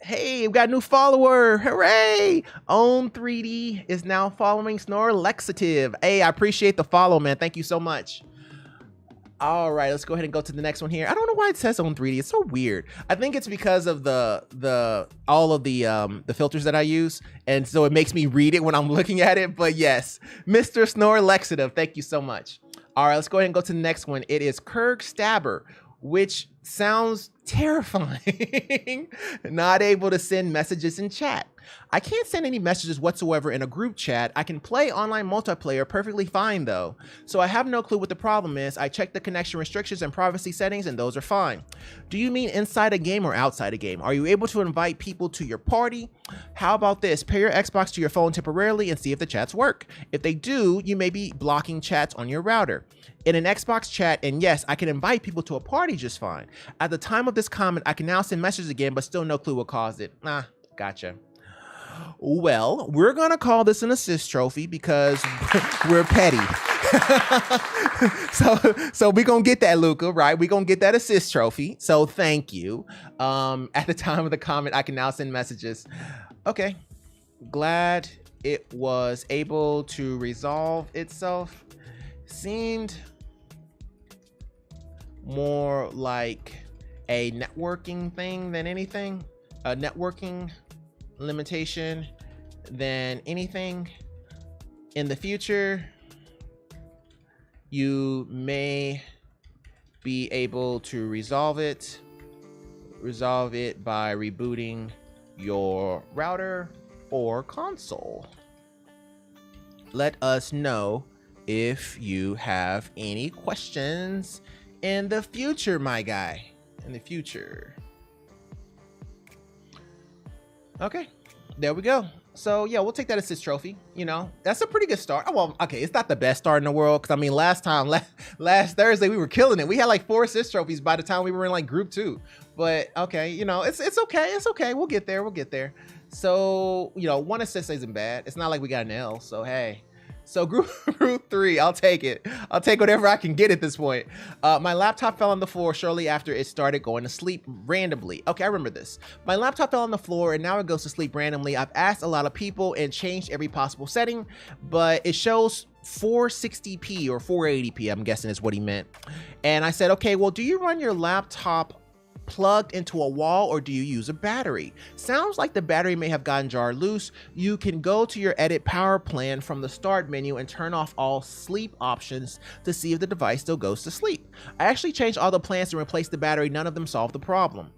Hey, we've got a new follower. Hooray! Own3D is now following Snorlaxative. Hey, I appreciate the follow, man. Thank you so much. All right, let's go ahead and go to the next one here. I don't know why it says on 3D. It's so weird. I think it's because of all of the filters that I use, and so it makes me read it when I'm looking at it. But yes, Mr. Snore Lexative, thank you so much. All right, let's go ahead and go to the next one. It is Kurg Stabber, which sounds terrifying. Not able to send messages in chat. I can't send any messages whatsoever in a group chat. I can play online multiplayer perfectly fine though. So I have no clue what the problem is. I checked the connection restrictions and privacy settings and those are fine. Do you mean inside a game or outside a game? Are you able to invite people to your party? How about this? Pair your Xbox to your phone temporarily and see if the chats work. If they do, you may be blocking chats on your router. In an Xbox chat, and yes, I can invite people to a party just fine. At the time of this comment, I can now send messages again, but still no clue what caused it. Gotcha. Well, we're gonna call this an assist trophy because we're petty. so we're gonna get that, Luca, right? We're gonna get that assist trophy. So thank you. At the time of the comment, I can now send messages. Okay, glad it was able to resolve itself. Seemed more like a networking thing than anything, a networking limitation than anything. In the future, you may be able to resolve it by rebooting your router or console. Let us know if you have any questions in the future, my guy. In the future. Okay, there we go. So yeah, we'll take that assist trophy. You know, that's a pretty good start. Oh, well, okay, it's not the best start in the world because I mean, last Thursday we were killing it. We had like 4 assist trophies by the time we were in like group 2. But okay, you know, it's okay. It's okay. We'll get there. We'll get there. So you know, 1 assist isn't bad. It's not like we got an L. So hey. So group 3, I'll take it. I'll take whatever I can get at this point. My laptop fell on the floor shortly after it started going to sleep randomly. Okay, I remember this. My laptop fell on the floor and now it goes to sleep randomly. I've asked a lot of people and changed every possible setting, but it shows 460p or 480p, I'm guessing is what he meant. And I said, okay, well, do you run your laptop plugged into a wall or do you use a battery? Sounds like the battery may have gotten jarred loose. You can go to your edit power plan from the start menu and turn off all sleep options to see if the device still goes to sleep. I actually changed all the plans and replaced the battery. None of them solved the problem.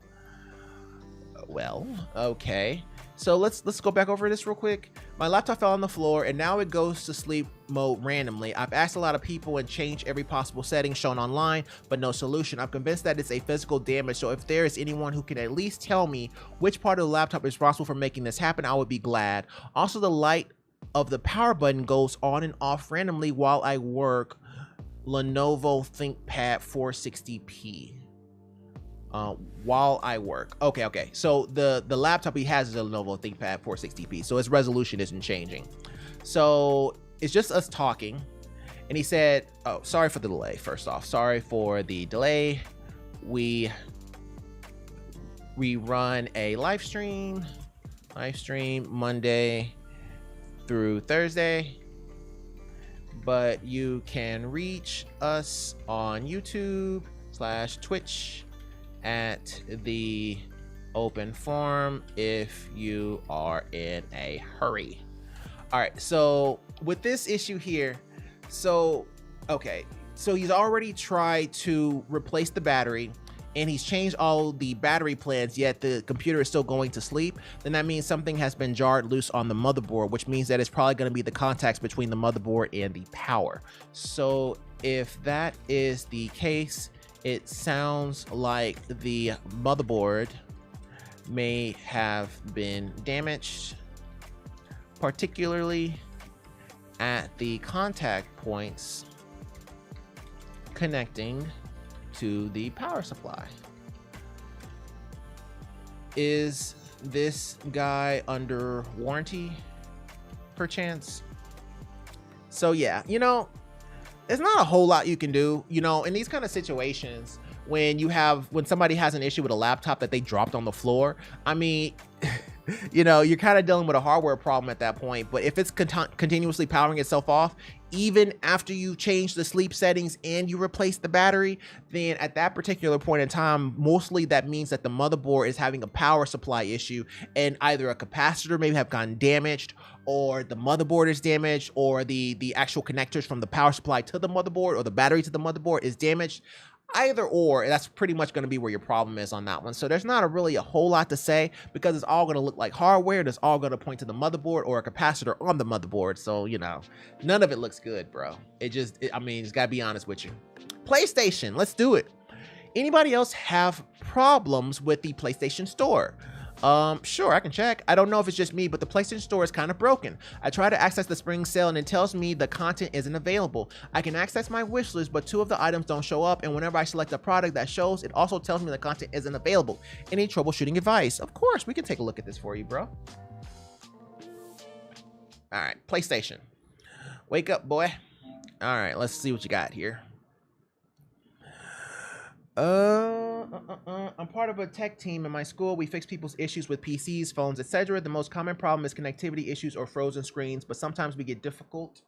Well, okay. So let's go back over this real quick. My laptop fell on the floor and now it goes to sleep mode randomly. I've asked a lot of people and changed every possible setting shown online, but no solution. I'm convinced that it's a physical damage. So if there is anyone who can at least tell me which part of the laptop is responsible for making this happen, I would be glad. Also, the light of the power button goes on and off randomly while I work. Lenovo ThinkPad 460p. While I work. Okay. So the laptop he has is a Lenovo ThinkPad 460p. So its resolution isn't changing. So it's just us talking. And he said, oh, sorry for the delay. First off, sorry for the delay. We run a live stream Monday through Thursday. But you can reach us on YouTube/Twitch at the open forum if you are in a hurry. All right, so with this issue here, so he's already tried to replace the battery and he's changed all the battery plans, yet the computer is still going to sleep. Then that means something has been jarred loose on the motherboard, which means that it's probably going to be the contacts between the motherboard and the power. So if that is the case, it sounds like the motherboard may have been damaged, particularly at the contact points connecting to the power supply. Is this guy under warranty, perchance? So yeah, you know, there's not a whole lot you can do, you know, in these kind of situations when somebody has an issue with a laptop that they dropped on the floor. I mean, you know, you're kind of dealing with a hardware problem at that point. But if it's continuously powering itself off, even after you change the sleep settings and you replace the battery, then at that particular point in time, mostly that means that the motherboard is having a power supply issue, and either a capacitor may have gotten damaged, or the motherboard is damaged, or the actual connectors from the power supply to the motherboard or the battery to the motherboard is damaged. Either or, that's pretty much going to be where your problem is on that one. So there's not really a whole lot to say, because it's all going to look like hardware. It's all going to point to the motherboard or a capacitor on the motherboard. So, you know, none of it looks good, bro. I mean, just got to be honest with you. PlayStation, let's do it. Anybody else have problems with the PlayStation Store? Sure, I can check. I don't know if it's just me, but the PlayStation Store is kind of broken. I try to access the spring sale and it tells me the content isn't available. I can access my wish list, but 2 of the items don't show up, and whenever I select a product that shows, it also tells me the content isn't available. Any troubleshooting advice? Of course, we can take a look at this for you, bro. All right, PlayStation. Wake up, boy. All right, let's see what you got here. I'm part of a tech team in my school. We fix people's issues with PCs, phones, etc. The most common problem is connectivity issues or frozen screens, but sometimes we get difficult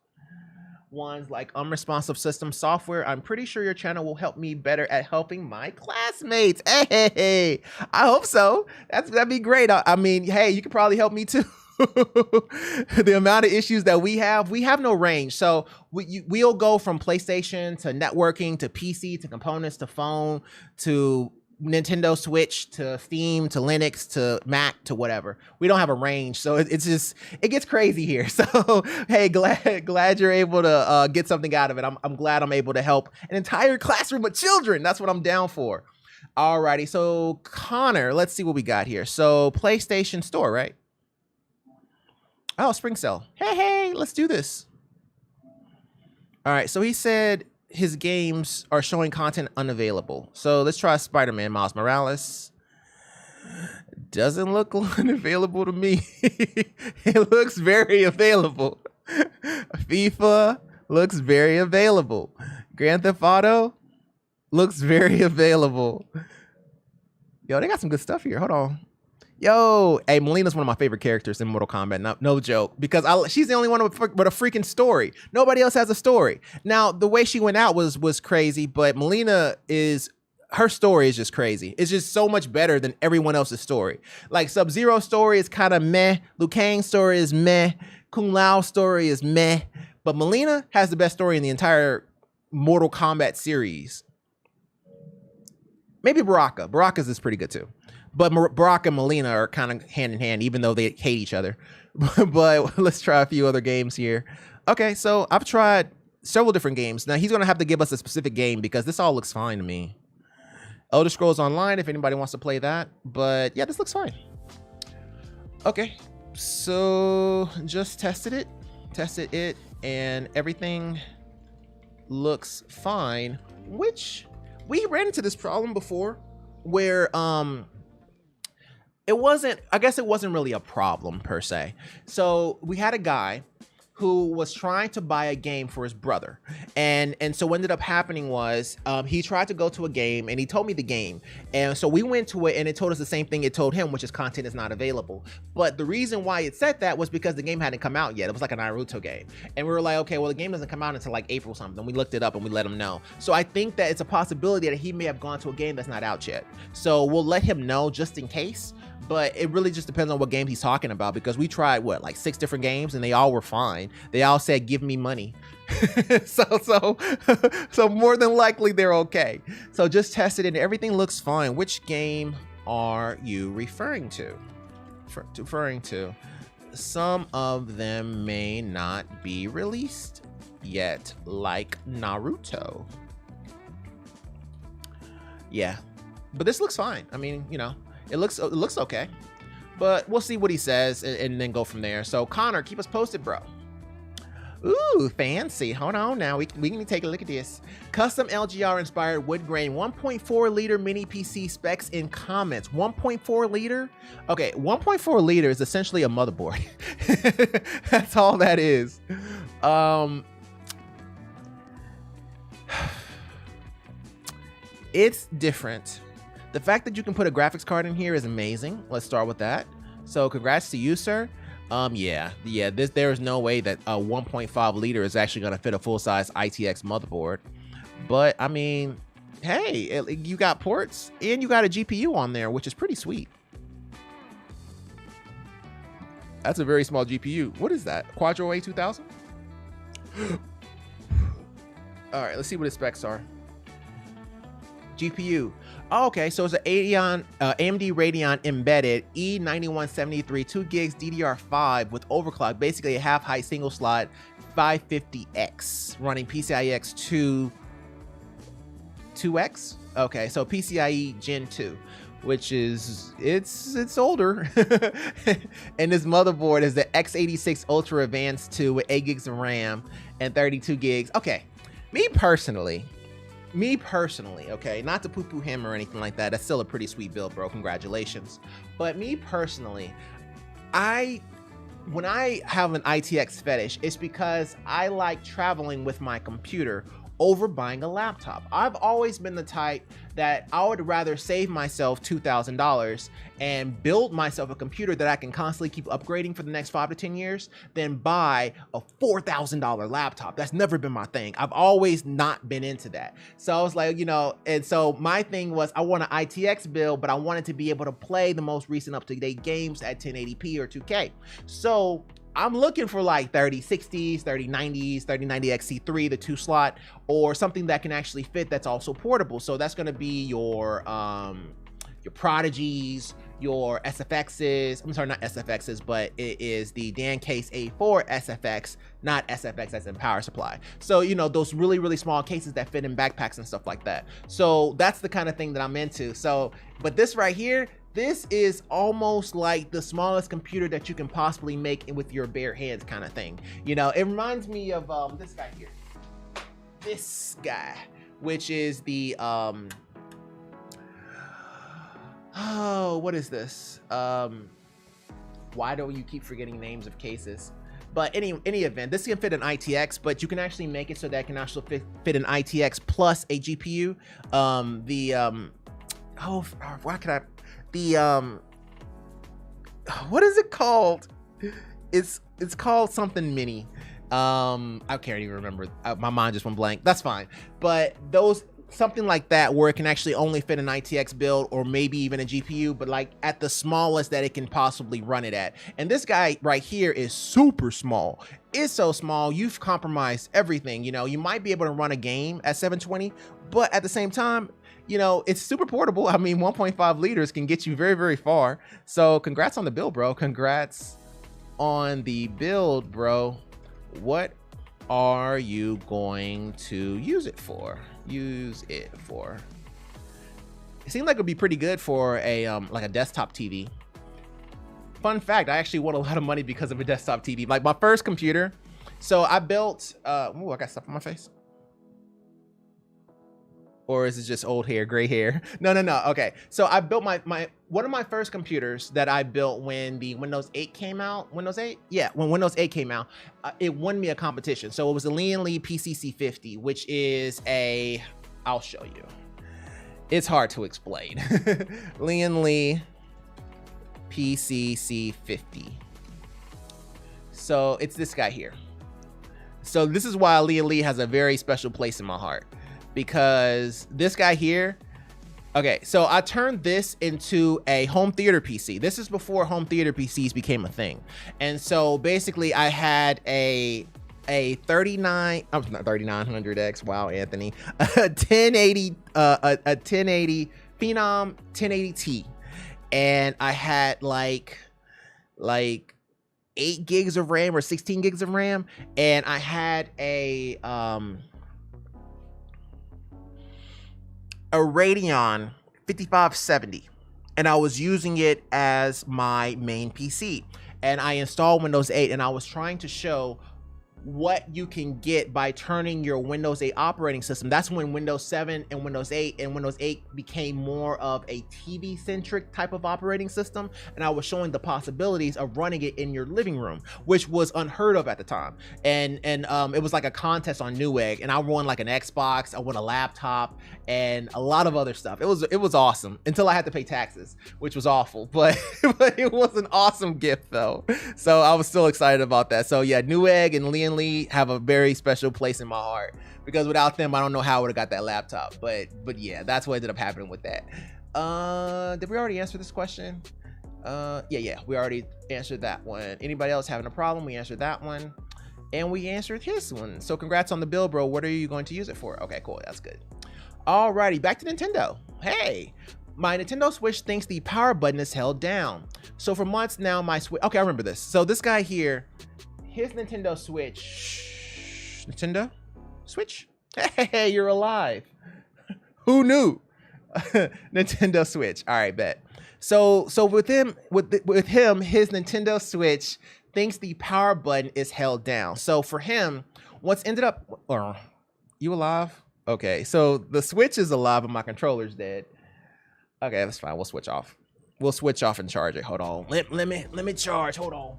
ones like unresponsive system software. I'm pretty sure your channel will help me better at helping my classmates. Hey, I hope so. That'd be great. I mean, hey, you could probably help me too. The amount of issues that we have no range. So we'll go from PlayStation to networking to PC to components to phone to Nintendo Switch to Steam to Linux to Mac to whatever. We don't have a range, so it gets crazy here. So hey, glad you're able to get something out of it. I'm glad I'm able to help an entire classroom of children. That's what I'm down for. Alrighty, so Connor, let's see what we got here. So PlayStation Store, right? Oh, spring sale. Hey, let's do this. All right, so he said his games are showing content unavailable. So let's try Spider-Man Miles Morales. Doesn't look unavailable to me. It looks very available. FIFA looks very available. Grand Theft Auto looks very available. Yo, they got some good stuff here. Hold on. Yo, hey, Melina's one of my favorite characters in Mortal Kombat. No joke, because she's the only one with a freaking story. Nobody else has a story. Now, the way she went out was crazy, but Melina her story is just crazy. It's just so much better than everyone else's story. Like Sub-Zero's story is kind of meh. Liu Kang's story is meh. Kung Lao's story is meh. But Melina has the best story in the entire Mortal Kombat series. Maybe Baraka. Baraka's is pretty good too. But Baraka and Melina are kind of hand in hand, even though they hate each other. But let's try a few other games here. Okay, so I've tried several different games. Now, he's going to have to give us a specific game because this all looks fine to me. Elder Scrolls Online, if anybody wants to play that. But yeah, this looks fine. Okay, so just tested it, and everything looks fine, which we ran into this problem before where I guess it wasn't really a problem per se. So we had a guy who was trying to buy a game for his brother. And so what ended up happening was he tried to go to a game and he told me the game. And so we went to it and it told us the same thing it told him, which is content is not available. But the reason why it said that was because the game hadn't come out yet. It was like a Naruto game. And we were like, okay, well, the game doesn't come out until like April something. We looked it up and we let him know. So I think that it's a possibility that he may have gone to a game that's not out yet. So we'll let him know just in case. But it really just depends on what game he's talking about, because we tried like 6 different games and they all were fine. They all said, give me money. so more than likely they're okay. So just test it and everything looks fine. Which game are you referring to? Some of them may not be released yet, like Naruto. Yeah, but this looks fine. I mean, you know, it looks okay, but we'll see what he says and then go from there. So Connor, keep us posted, bro. Ooh, fancy. Hold on now. We can take a look at this. Custom LGR inspired wood grain 1.4 liter mini PC specs in comments. 1.4 liter? Okay, 1.4 liter is essentially a motherboard. That's all that is. It's different. The fact that you can put a graphics card in here is amazing. Let's start with that. So congrats to you, sir. Yeah, there is no way that a 1.5 liter is actually going to fit a full-size ITX motherboard. But I mean, hey, you got ports and you got a GPU on there, which is pretty sweet. That's a very small GPU. What is that? Quadro A2000? All right, let's see what its specs are. GPU. Oh, okay, so it's an AMD Radeon embedded E9173, 2 gigs DDR5 with overclock, basically a half-height single slot 550X running PCIe 2X. Okay, so PCIe Gen 2, which is it's older. And this motherboard is the x86 Ultra Advanced 2 with 8 gigs of RAM and 32 gigs. Okay, me personally, okay, not to poo-poo him or anything like that. That's still a pretty sweet build, bro. Congratulations. But me personally, when I have an ITX fetish, it's because I like traveling with my computer over buying a laptop. I've always been the type that I would rather save myself $2,000 and build myself a computer that I can constantly keep upgrading for the next 5 to 10 years than buy a $4,000 laptop. That's never been my thing. I've always not been into that. So I was like, you know, and so my thing was I want an ITX build, but I wanted to be able to play the most recent up-to-date games at 1080p or 2K. So I'm looking for like 3060s, 3090s, 3090 XC3, the 2 slot, or something that can actually fit that's also portable. So that's going to be your Prodigies, your SFXs. I'm sorry, not SFXs, but it is the Dan Case A4 SFX, not SFX as in power supply. So, you know, those really, really small cases that fit in backpacks and stuff like that. So that's the kind of thing that I'm into. So, but this right here, this is almost like the smallest computer that you can possibly make with your bare hands kind of thing. You know, it reminds me of this guy here. This guy, which is the, oh, what is this? Why don't you keep forgetting names of cases? But any event, this can fit an ITX, but you can actually make it so that it can actually fit an ITX plus a GPU. Why could I? What is it called? It's called something mini. I can't even remember. My mind just went blank. That's fine. But those, something like that where it can actually only fit an ITX build or maybe even a GPU, but like at the smallest that it can possibly run it at. And this guy right here is super small. It's so small, you've compromised everything. You know, you might be able to run a game at 720, but at the same time, you know, it's super portable. I mean, 1.5 liters can get you very, very far. So congrats on the build, bro. Congrats on the build, bro. What are you going to use it for? It seemed like it would be pretty good for a like a desktop TV. Fun fact, I actually won a lot of money because of a desktop TV. Like my first computer. So I built ooh, I got stuff on my face. Or is it just old hair, gray hair? No. Okay. So I built one of my first computers that I built when the Windows 8 came out. Windows 8? Yeah, when Windows 8 came out, it won me a competition. So it was a Lian Li PCC50, which is I'll show you. It's hard to explain. Lian Li PCC50. So it's this guy here. So this is why Lian Li has a very special place in my heart. Because this guy here, okay, so I turned this into a home theater PC. This is before home theater PCs became a thing. And so basically I had a 3900X, wow, Anthony, a 1080 Phenom 1080T. And I had like 8 gigs of RAM or 16 gigs of RAM. And I had a Radeon 5570, and I was using it as my main PC. And I installed Windows 8, and I was trying to show what you can get by turning your Windows 8 operating system. That's when Windows 7 and Windows 8 became more of a TV centric type of operating system. And I was showing the possibilities of running it in your living room, which was unheard of at the time. And it was like a contest on Newegg, and I won like an Xbox, I won a laptop, and a lot of other stuff. It was awesome until I had to pay taxes, which was awful, but it was an awesome gift though. So I was still excited about that. So yeah, Newegg and Lee have a very special place in my heart, because without them, I don't know how I would have got that laptop. But yeah, that's what ended up happening with that. Did we already answer this question? Yeah, we already answered that one. Anybody else having a problem? We answered that one, and we answered his one. So congrats on the bill, bro. What are you going to use it for? Okay, cool, that's good. Alrighty, back to Nintendo. Hey, my Nintendo Switch thinks the power button is held down. So for months now, my Switch, okay, I remember this. So this guy here, his Nintendo Switch, Nintendo Switch? Hey, you're alive. Who knew? Nintendo Switch. All right, bet. So with him, his Nintendo Switch thinks the power button is held down. So for him, what's ended up, you alive? Okay, so the Switch is alive and my controller's dead. Okay, that's fine. We'll switch off. We'll switch off and charge it. Hold on. Let me charge. Hold on.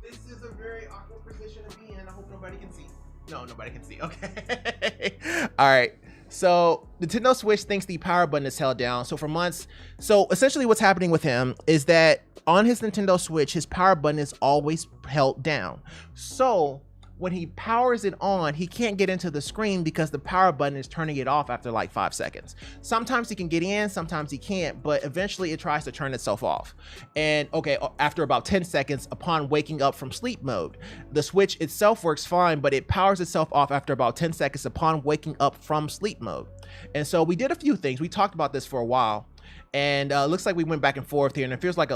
This is a very awkward position to be in. I hope nobody can see. No, nobody can see. Okay. All right. So Nintendo Switch thinks the power button is held down. So for months, so essentially what's happening with him is that on his Nintendo Switch, his power button is always held down. So when he powers it on, he can't get into the screen because the power button is turning it off after like 5 seconds. Sometimes he can get in, sometimes he can't, but eventually it tries to turn itself off. And okay, after about 10 seconds upon waking up from sleep mode, the Switch itself works fine, but it powers itself off after about 10 seconds upon waking up from sleep mode. And so we did a few things. We talked about this for a while, and looks like we went back and forth here, and it feels like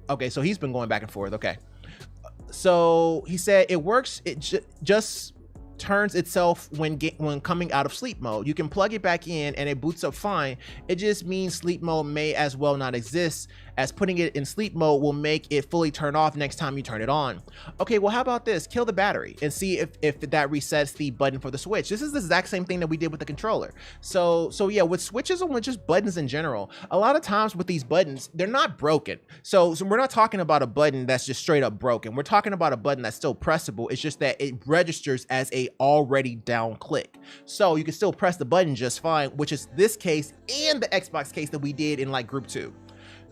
okay, so he's been going back and forth. Okay. So he said it works. It just turns itself when coming out of sleep mode. You can plug it back in and it boots up fine. It just means sleep mode may as well not exist, as putting it in sleep mode will make it fully turn off next time you turn it on. Okay, well, how about this? Kill the battery and see if that resets the button for the Switch. This is the exact same thing that we did with the controller. So yeah, with Switches and with just buttons in general, a lot of times with these buttons, they're not broken. So we're not talking about a button that's just straight up broken. We're talking about a button that's still pressable. It's just that it registers as a already down click. So you can still press the button just fine, which is this case and the Xbox case that we did in like group 2.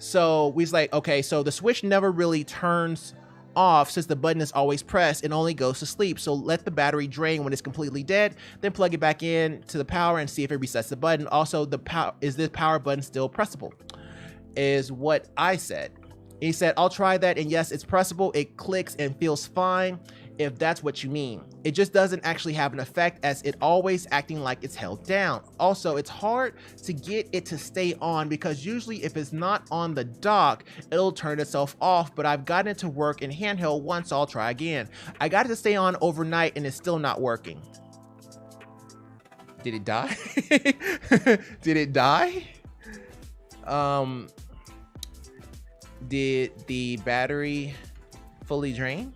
So we was like, okay, so the Switch never really turns off since the button is always pressed. It only goes to sleep. So let the battery drain when it's completely dead, then plug it back in to the power and see if it resets the button. Also, is this power button still pressable? Is what I said. He said, I'll try that, and yes, it's pressable. It clicks and feels fine, if that's what you mean. It just doesn't actually have an effect, as it always acting like it's held down. Also, it's hard to get it to stay on because usually if it's not on the dock, it'll turn itself off, but I've gotten it to work in handheld once, so I'll try again. I got it to stay on overnight and it's still not working. Did it die? Did it die? Did the battery fully drain?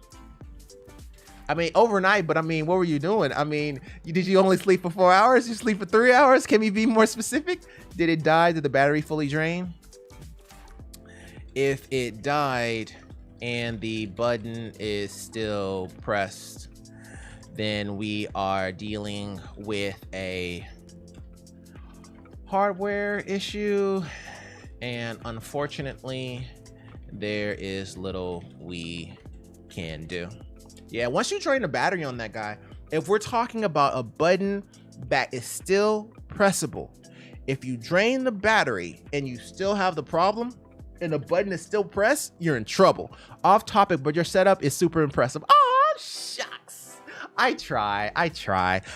I mean, overnight, but I mean, what were you doing? I mean, did you only sleep for 4 hours? You sleep for 3 hours? Can we be more specific? Did it die? Did the battery fully drain? If it died and the button is still pressed, then we are dealing with a hardware issue, and unfortunately, there is little we can do. Yeah, once you drain the battery on that guy, if we're talking about a button that is still pressable, if you drain the battery and you still have the problem and the button is still pressed, you're in trouble. Off topic, but your setup is super impressive. Oh, shucks. I try.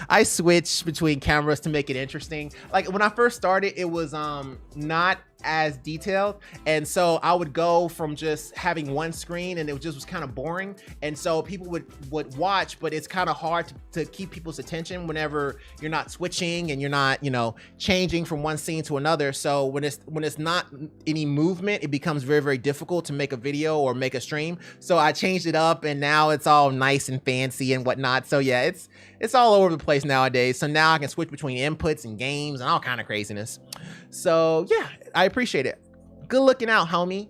I switch between cameras to make it interesting. Like when I first started, it was not as detailed, and so I would go from just having one screen and it just was kind of boring, and so people would watch, but it's kind of hard to keep people's attention whenever you're not switching and you're not, you know, changing from one scene to another. So when it's not any movement, it becomes very, very difficult to make a video or make a stream. So I changed it up, and now it's all nice and fancy and whatnot. So yeah, it's all over the place nowadays. So now I can switch between inputs and games and all kind of craziness. So yeah, I appreciate it. Good looking out, homie.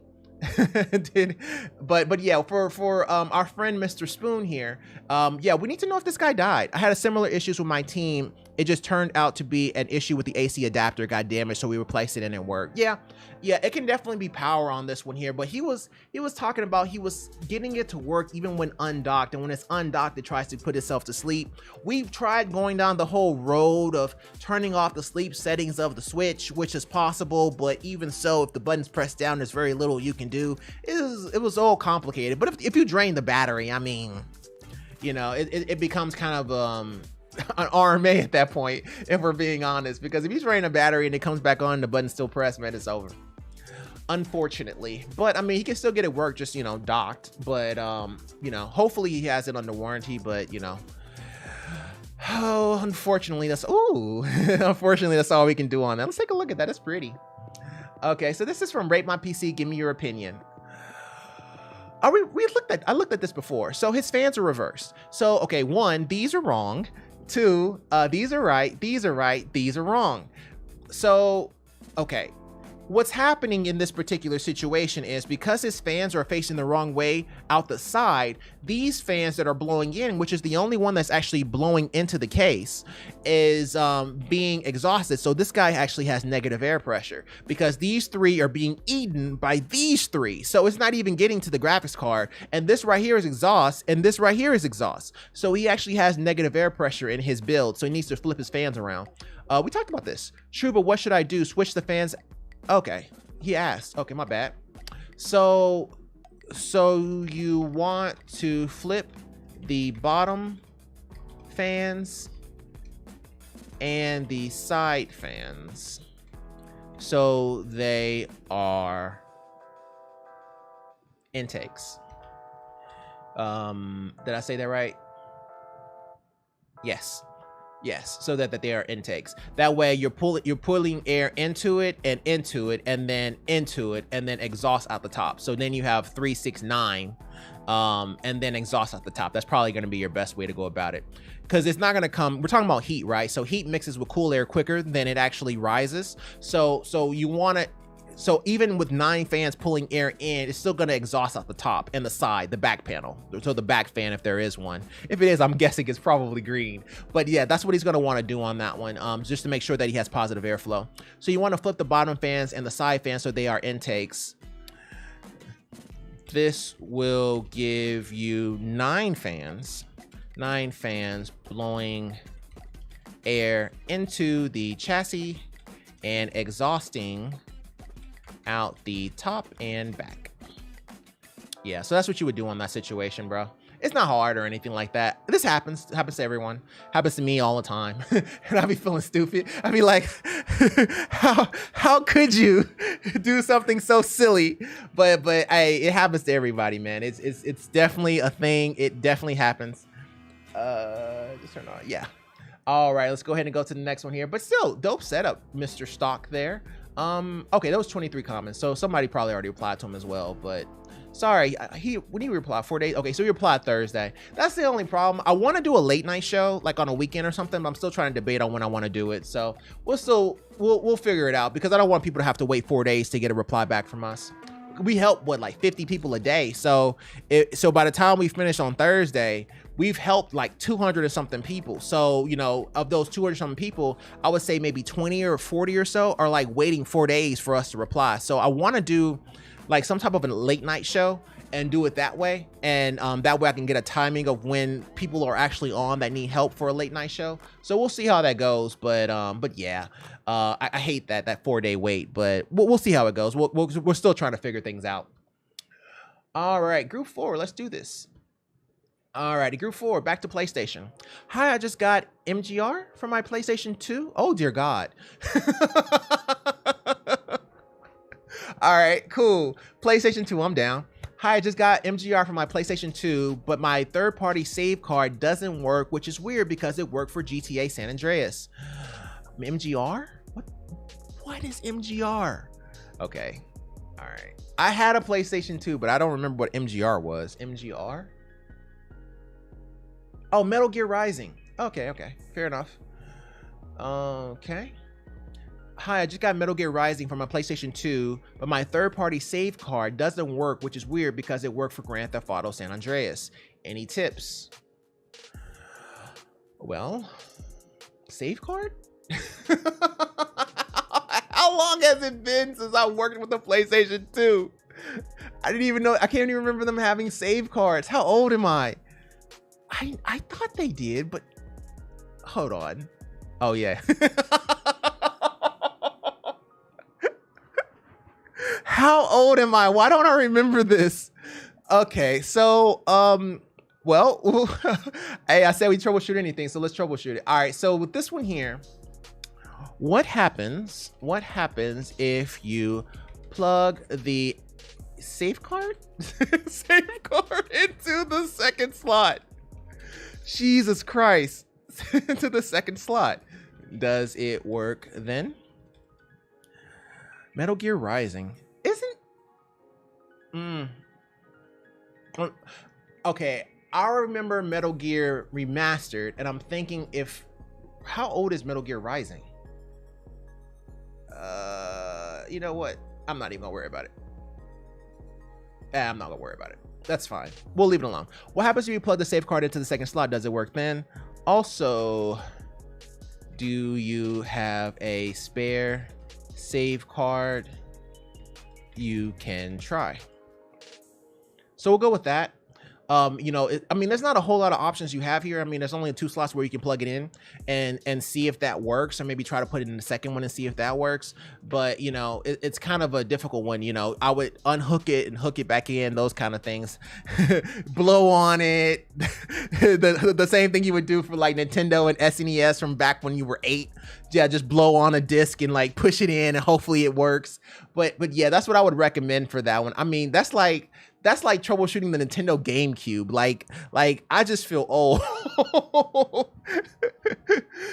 But yeah, for our friend Mr. Spoon here, yeah, we need to know if this guy died. I had a similar issues with my team. It just turned out to be an issue with the AC adapter got damaged, so we replaced it and it worked. Yeah, it can definitely be power on this one here, but he was talking about he was getting it to work even when undocked, and when it's undocked, it tries to put itself to sleep. We've tried going down the whole road of turning off the sleep settings of the Switch, which is possible, but even so, if the button's pressed down, there's very little you can do. It was all complicated. But if you drain the battery, I mean, you know, it becomes kind of an RMA at that point, if we're being honest, because if you drain a battery and it comes back on, the button's still pressed, man, it's over, unfortunately. But I mean, he can still get it work, just, you know, docked. But you know, hopefully he has it under warranty. But you know, oh, unfortunately that's unfortunately that's all we can do on that. Let's take a look at that. It's pretty. Okay, so this is from Rate My PC, give me your opinion. I looked at this before. So his fans are reversed. So okay, 1, these are wrong. 2, these are right, these are right, these are wrong. So okay, what's happening in this particular situation is because his fans are facing the wrong way out the side, these fans that are blowing in, which is the only one that's actually blowing into the case, is being exhausted. So this guy actually has negative air pressure because these 3 are being eaten by these 3. So it's not even getting to the graphics card. And this right here is exhaust, and this right here is exhaust. So he actually has negative air pressure in his build. So he needs to flip his fans around. We talked about this. True, but what should I do? Switch the fans. Okay, he asked. Okay, my bad. So you want to flip the bottom fans and the side fans so they are intakes. Did I say that right? Yes, so that they are intakes. That way you're pulling air into it and then into it and then exhaust out the top. So then you have 3, 6, 9 and then exhaust at the top. That's probably going to be your best way to go about it, because it's not going to come, we're talking about heat, right? So heat mixes with cool air quicker than it actually rises. So you want to, so even with 9 fans pulling air in, it's still going to exhaust out the top and the side, the back panel. So the back fan, if there is one. If it is, I'm guessing it's probably green. But yeah, that's what he's going to want to do on that one, just to make sure that he has positive airflow. So you want to flip the bottom fans and the side fans so they are intakes. This will give you 9 fans blowing air into the chassis and exhausting out the top and back. Yeah, so that's what you would do on that situation, bro. It's not hard or anything like that. This happens to everyone. Happens to me all the time. And I be feeling stupid. I be like, how could you do something so silly? But hey, it happens to everybody, man. It's definitely a thing. It definitely happens. Just turn on. Yeah. All right, let's go ahead and go to the next one here. But still, dope setup, Mr. Stock there. Okay, that was 23 comments, so somebody probably already replied to him as well, but sorry, when he replied 4 days. Okay, so he replied Thursday. That's the only problem. I want to do a late night show, like on a weekend or something, but I'm still trying to debate on when I want to do it. So we'll figure it out, because I don't want people to have to wait 4 days to get a reply back from us. We help what, like 50 people a day. So by the time we finish on Thursday, we've helped like 200 or something people. So, you know, of those 200 something people, I would say maybe 20 or 40 or so are like waiting 4 days for us to reply. So I want to do like some type of a late night show and do it that way. And that way I can get a timing of when people are actually on that need help for a late night show. So we'll see how that goes. But yeah, I hate that 4 day wait, but we'll see how it goes. We're still trying to figure things out. All right, group 4, let's do this. All righty, group 4, back to PlayStation. Hi, I just got MGR for my PlayStation 2. Oh, dear God. All right, cool. PlayStation 2, I'm down. Hi, I just got MGR for my PlayStation 2, but my third-party save card doesn't work, which is weird because it worked for GTA San Andreas. MGR? What is MGR? Okay, all right. I had a PlayStation 2, but I don't remember what MGR was. MGR? Oh, Metal Gear Rising. Okay, fair enough. Okay. Hi, I just got Metal Gear Rising for my PlayStation 2, but my third-party save card doesn't work, which is weird because it worked for Grand Theft Auto San Andreas. Any tips? Well, save card? How long has it been since I worked with the PlayStation 2? I didn't even know. I can't even remember them having save cards. How old am I? I thought they did, but hold on. Oh yeah. How old am I? Why don't I remember this? Okay, so well, hey, I said we troubleshoot anything, so let's troubleshoot it. All right, so with this one here, what happens if you plug the save card into the second slot? Jesus Christ. Into the second slot. Does it work then? Metal Gear Rising isn't okay, I remember Metal Gear Remastered, and I'm thinking, how old is Metal Gear Rising? You know what? I'm not even gonna worry about it. I'm not gonna worry about it. That's fine. We'll leave it alone. What happens if you plug the save card into the second slot? Does it work then? Also, do you have a spare save card? You can try. So we'll go with that. You know, I mean, there's not a whole lot of options you have here. I mean, there's only 2 slots where you can plug it in and see if that works, or maybe try to put it in the second one and see if that works. But, you know, it's kind of a difficult one. You know, I would unhook it and hook it back in, those kind of things. Blow on it. the same thing you would do for like Nintendo and SNES from back when you were 8. Yeah, just blow on a disc and like push it in and hopefully it works. But yeah, that's what I would recommend for that one. I mean, that's like troubleshooting the Nintendo GameCube. Like I just feel old.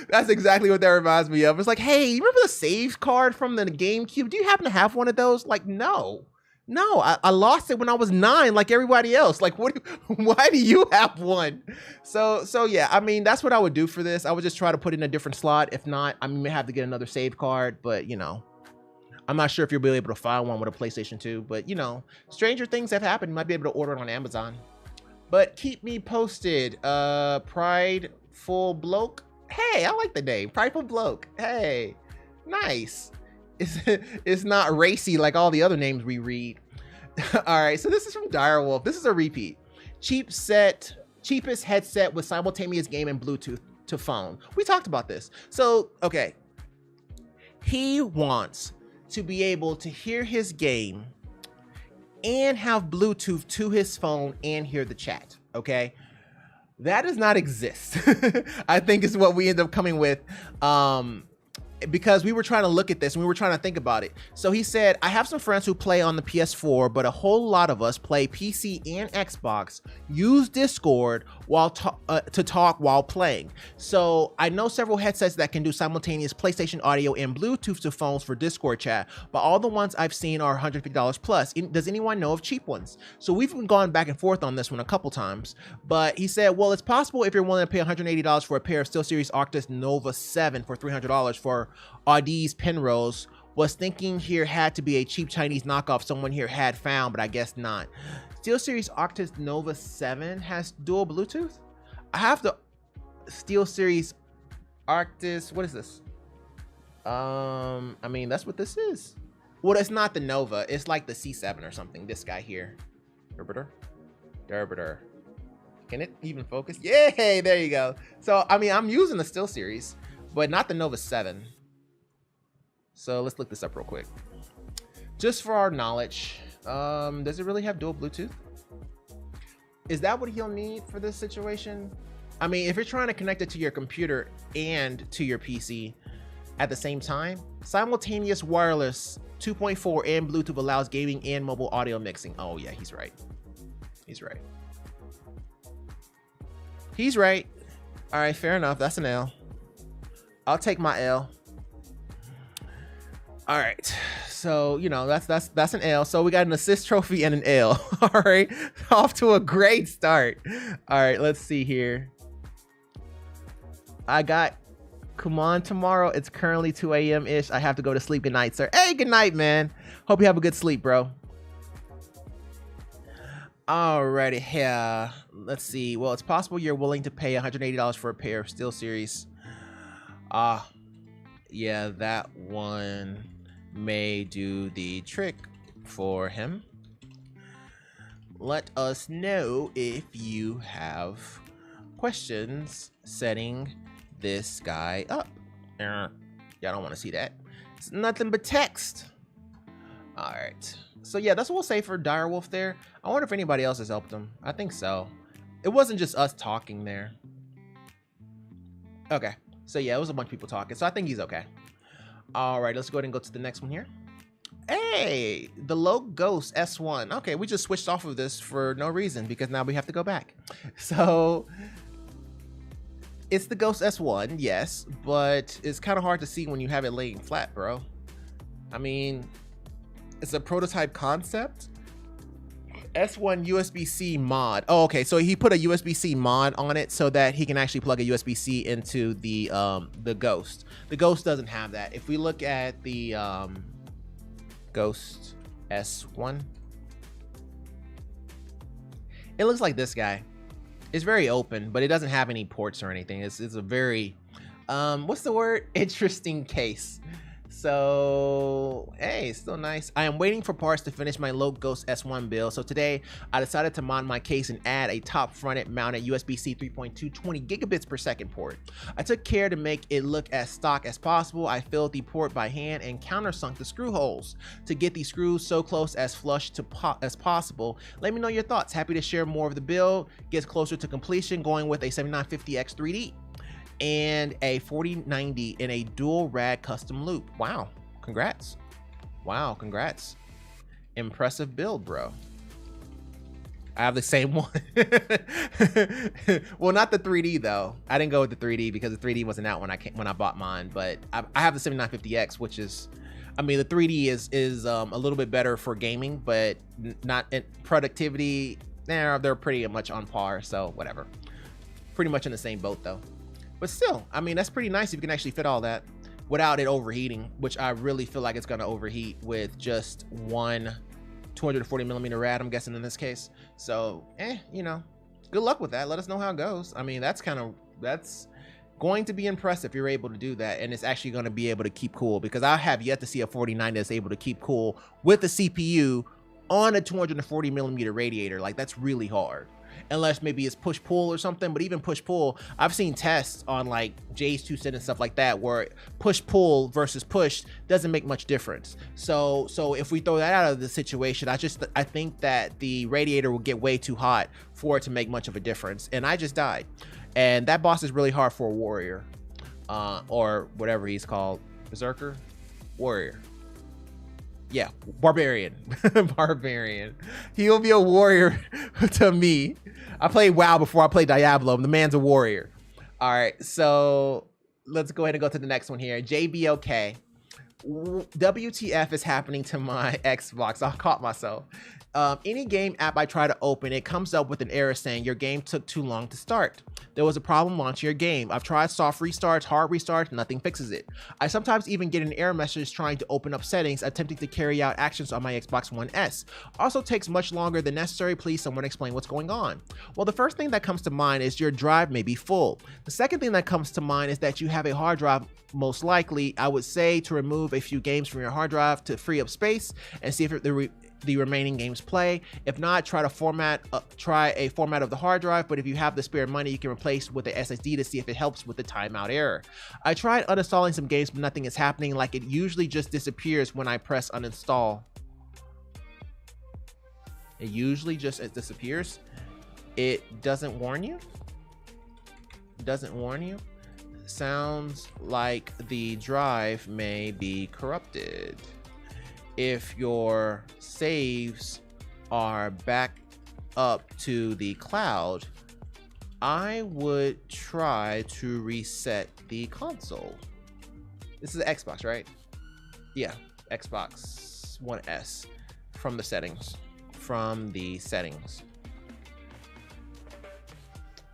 That's exactly what that reminds me of. It's like, hey, you remember the save card from the GameCube? Do you happen to have one of those? Like, no, I lost it when I was 9, like everybody else. Like, why do you have one? So yeah, I mean, that's what I would do for this. I would just try to put it in a different slot. If not, I may have to get another save card, but you know, I'm not sure if you'll be able to find one with a PlayStation 2, but you know, stranger things have happened. You might be able to order it on Amazon. But keep me posted. Prideful Bloke. Hey, I like the name. Prideful Bloke. Hey, nice. It's not racy like all the other names we read. All right, so this is from Direwolf. This is a repeat. Cheapest headset with simultaneous game and Bluetooth to phone. We talked about this. So, okay. He wants to be able to hear his game and have Bluetooth to his phone and hear the chat, okay? That does not exist. I think is what we end up coming with, because we were trying to look at this and we were trying to think about it. So he said, I have some friends who play on the PS4, but a whole lot of us play PC and Xbox, use Discord while to talk while playing. So I know several headsets that can do simultaneous PlayStation audio and Bluetooth to phones for Discord chat, but all the ones I've seen are $150 plus. Does anyone know of cheap ones? So we've been gone back and forth on this one a couple times, but he said, well, it's possible if you're willing to pay $180 for a pair of SteelSeries Arctis Nova 7 for $300 for Audi's Penrose. Was thinking here had to be a cheap Chinese knockoff someone here had found, but I guess not. SteelSeries Arctis Nova 7 has dual Bluetooth? I have the SteelSeries Arctis, what is this? I mean, that's what this is. Well, it's not the Nova, it's like the C7 or something, this guy here. Derbitor. Can it even focus? Yay, there you go. So, I mean, I'm using the SteelSeries, but not the Nova 7. So let's look this up real quick. Just for our knowledge, does it really have dual Bluetooth? Is that what he'll need for this situation? I mean, if you're trying to connect it to your computer and to your PC, at the same time. Simultaneous wireless 2.4 and Bluetooth allows gaming and mobile audio mixing. Oh yeah, he's right. He's right. He's right. All right, fair enough. That's an L. I'll take my L. All right, so you know that's an L. So we got an assist trophy and an L. All right, off to a great start. All right, let's see here. I got Kuman tomorrow. It's currently 2 a.m. ish. I have to go to sleep. Good night, sir. Hey, good night, man. Hope you have a good sleep, bro. Alrighty, here. Let's see. Well, it's possible you're willing to pay $180 for a pair of SteelSeries. Yeah, that one may do the trick for him. Let us know if you have questions setting this guy up. Y'all don't want to see that. It's nothing but text. All right. So yeah, that's what we'll say for Direwolf there. I wonder if anybody else has helped him. I think so. It wasn't just us talking there. Okay. So yeah, it was a bunch of people talking. So I think he's okay. All right, let's go ahead and go to the next one here. Hey, the Low Ghost S1. Okay, we just switched off of this for no reason because now we have to go back. So it's the Ghost S1, yes, but it's kind of hard to see when you have it laying flat, bro. I mean, it's a prototype concept. S1 USB-C mod. Oh, okay. So he put a USB-C mod on it so that he can actually plug a USB-C into the Ghost. The Ghost doesn't have that. If we look at the Ghost S1, it looks like this guy. It's very open, but it doesn't have any ports or anything. It's a very what's the word? Interesting case. So, hey, still nice. I am waiting for parts to finish my Low Ghost S1 build. So today I decided to mod my case and add a top fronted mounted USB-C 3.2 20 gigabits per second port. I took care to make it look as stock as possible. I filled the port by hand and countersunk the screw holes to get the screws so close as flush to as possible. Let me know your thoughts. Happy to share more of the build. Gets closer to completion, going with a 7950X 3D. And a 4090 in a dual rad custom loop. Wow, congrats. Wow, congrats. Impressive build, bro. I have the same one. Well, not the 3D though. I didn't go with the 3D because the 3D wasn't out when I bought mine, but I have the 7950X, which is, I mean, the 3D is a little bit better for gaming, but not in productivity. They're pretty much on par, so whatever. Pretty much in the same boat though. But still, I mean, that's pretty nice if you can actually fit all that without it overheating, which I really feel like it's going to overheat with just one 240 millimeter rad, I'm guessing in this case. So, you know, good luck with that. Let us know how it goes. I mean, that's going to be impressive if you're able to do that. And it's actually going to be able to keep cool, because I have yet to see a 4090 that's able to keep cool with the CPU on a 240 millimeter radiator. Like, that's really hard. Unless maybe it's push-pull or something, but even push-pull, I've seen tests on like Jay's 2 cent and stuff like that where push-pull versus push doesn't make much difference. So if we throw that out of the situation, I think that the radiator will get way too hot for it to make much of a difference. And I just died. And that boss is really hard for a warrior, or whatever he's called, berserker, warrior. Yeah, barbarian. Barbarian. He'll be a warrior to me. I played WoW before I played Diablo. The man's a warrior. All right, so let's go ahead and go to the next one here. JBOK. WTF is happening to my Xbox? I caught myself. Any game app I try to open, it comes up with an error saying your game took too long to start. There was a problem launching your game. I've tried soft restarts, hard restarts, nothing fixes it. I sometimes even get an error message trying to open up settings, attempting to carry out actions on my Xbox One S. Also takes much longer than necessary. Please someone explain what's going on. Well, the first thing that comes to mind is your drive may be full. The second thing that comes to mind is that you have a hard drive. Most likely, I would say to remove a few games from your hard drive to free up space and see if the remaining games play. If not, try a format of the hard drive, but if you have the spare money, you can replace with the SSD to see if it helps with the timeout error. I tried uninstalling some games, but nothing is happening. Like, it usually just disappears when I press uninstall. It usually just disappears. It doesn't warn you? It doesn't warn you? sounds like the drive may be corrupted. If your saves are backed up to the cloud, I would try to reset the console. This is Xbox, right? Yeah, Xbox One S. From the settings.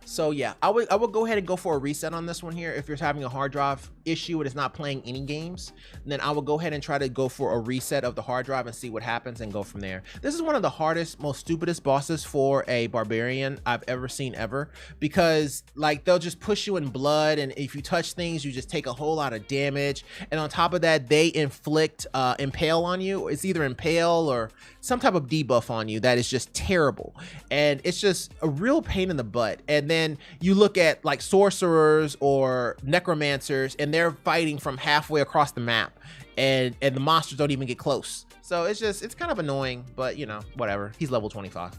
So yeah, I would go ahead and go for a reset on this one here. If you're having a hard drive issue and it's not playing any games, then I would go ahead and try to go for a reset of the hard drive and see what happens and go from there. This is one of the hardest, most stupidest bosses for a barbarian I've ever seen ever, because like they'll just push you in blood, and if you touch things, you just take a whole lot of damage. And on top of that, they inflict impale on you. It's either impale or some type of debuff on you that is just terrible, and it's just a real pain in the butt. And then you look at like sorcerers or necromancers, and they're fighting from halfway across the map, and the monsters don't even get close. So it's kind of annoying, but you know, whatever. He's level 25.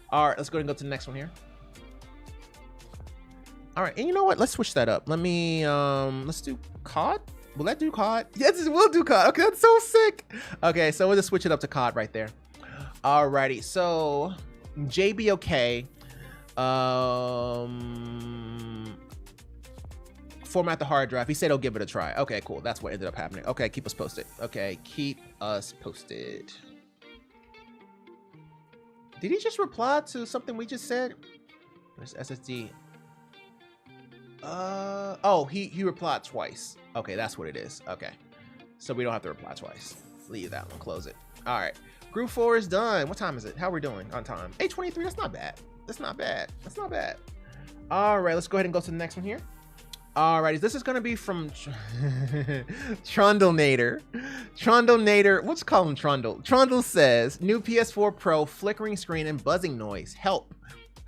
All right, let's go ahead and go to the next one here. All right, and you know what? Let's switch that up. Let me let's do COD. Will that do COD? Yes, it will do COD. Okay, that's so sick. Okay, so we'll just switch it up to COD right there. Alrighty, so JBOK, format the hard drive. He said he'll give it a try. Okay, cool. That's what ended up happening. Okay, keep us posted. Okay, keep us posted. Did he just reply to something we just said? There's SSD. Oh, he replied twice. Okay, that's what it is. Okay, so we don't have to reply twice. Leave that one, close it. All right, group 4 is done. What time is it? How are we doing on time? 8:23. That's not bad. That's not bad. That's not bad. All right, let's go ahead and go to the next one here. All right, this is gonna be from Trundlenator. Trundlenator, let's call him Trundle. Trundle says, new PS4 Pro, flickering screen and buzzing noise. Help.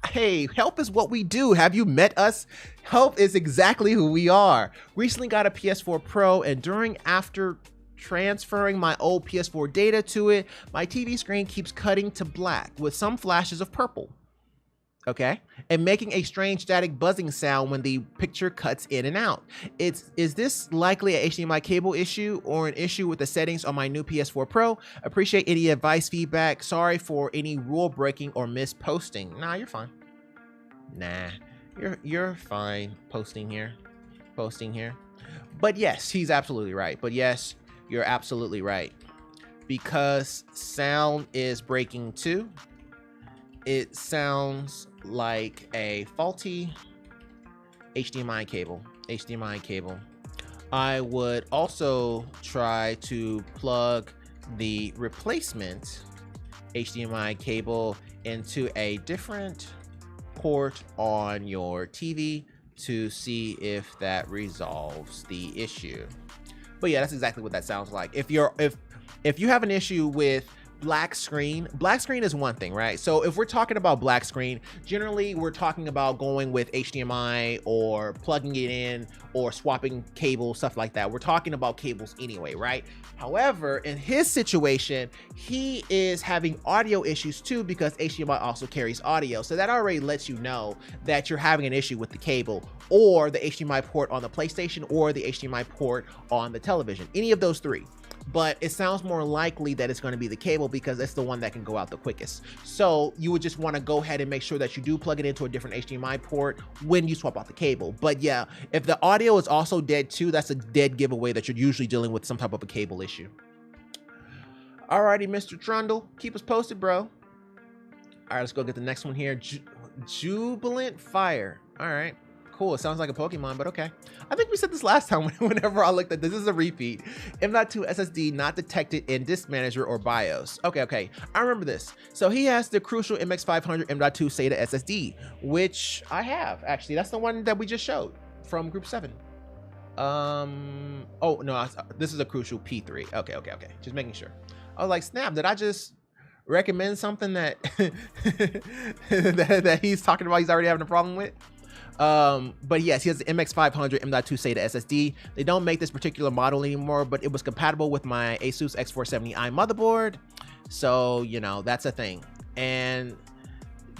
Hey, help is what we do. Have you met us? Help is exactly who we are. Recently got a PS4 Pro, and after transferring my old PS4 data to it, my TV screen keeps cutting to black with some flashes of purple. Okay, and making a strange static buzzing sound when the picture cuts in and out. Is this likely a HDMI cable issue or an issue with the settings on my new PS4 Pro? Appreciate any advice, feedback. Sorry for any rule breaking or misposting. Nah, you're fine. Nah, you're fine posting here. But yes, he's absolutely right. But yes, you're absolutely right. Because sound is breaking too. It sounds like a faulty HDMI cable. I would also try to plug the replacement HDMI cable into a different port on your TV to see if that resolves the issue. But yeah, that's exactly what that sounds like. If you have an issue with black screen is one thing, right? So if we're talking about black screen, generally we're talking about going with HDMI or plugging it in or swapping cables, stuff like that. We're talking about cables anyway, right? However, in his situation, he is having audio issues too, because HDMI also carries audio. So that already lets you know that you're having an issue with the cable or the HDMI port on the PlayStation or the HDMI port on the television, any of those three. But it sounds more likely that it's going to be the cable because it's the one that can go out the quickest. So you would just want to go ahead and make sure that you do plug it into a different HDMI port when you swap out the cable. But yeah, if the audio is also dead too, that's a dead giveaway that you're usually dealing with some type of a cable issue. Alrighty, Mr. Trundle, keep us posted, bro. All right, let's go get the next one here. Jubilant Fire. All right. Cool. It sounds like a Pokemon, but okay. I think we said this last time whenever I looked at this. This is a repeat. M.2 SSD not detected in Disk Manager or BIOS. Okay. I remember this. So he has the Crucial MX500 M.2 SATA SSD, which I have, actually. That's the one that we just showed from Group 7. Oh, no. This is a Crucial P3. Okay. Just making sure. I was like, snap, did I just recommend something that, that he's talking about he's already having a problem with? But yes, he has the MX500 M.2 SATA SSD. They don't make this particular model anymore, but it was compatible with my Asus X470i motherboard. So, you know, that's a thing. And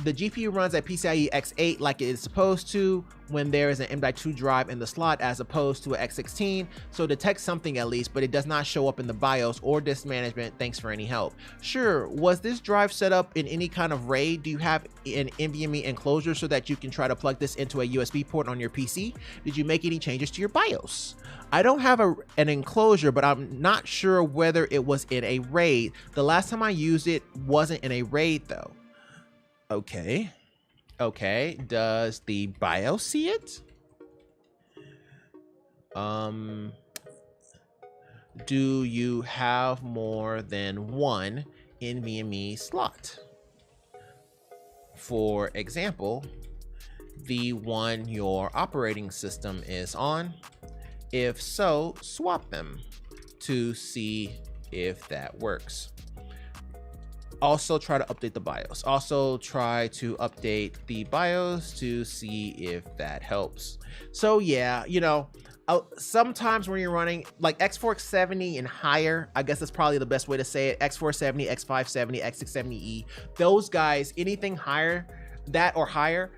The GPU runs at PCIe X8 like it is supposed to when there is an M.2 drive in the slot as opposed to an X16, so it detects something at least, but it does not show up in the BIOS or disk management. Thanks for any help. Sure, was this drive set up in any kind of RAID? Do you have an NVMe enclosure so that you can try to plug this into a USB port on your PC? Did you make any changes to your BIOS? I don't have an enclosure, but I'm not sure whether it was in a RAID. The last time I used it wasn't in a RAID though. Okay. Okay, does the BIOS see it? Do you have more than one NVMe slot? For example, the one your operating system is on. If so, swap them to see if that works. Also try to update the BIOS. Also try to update the BIOS to see if that helps. So yeah, you know, sometimes when you're running like X470 and higher, I guess that's probably the best way to say it. X470, X570, X670E, those guys, anything higher, that or higher,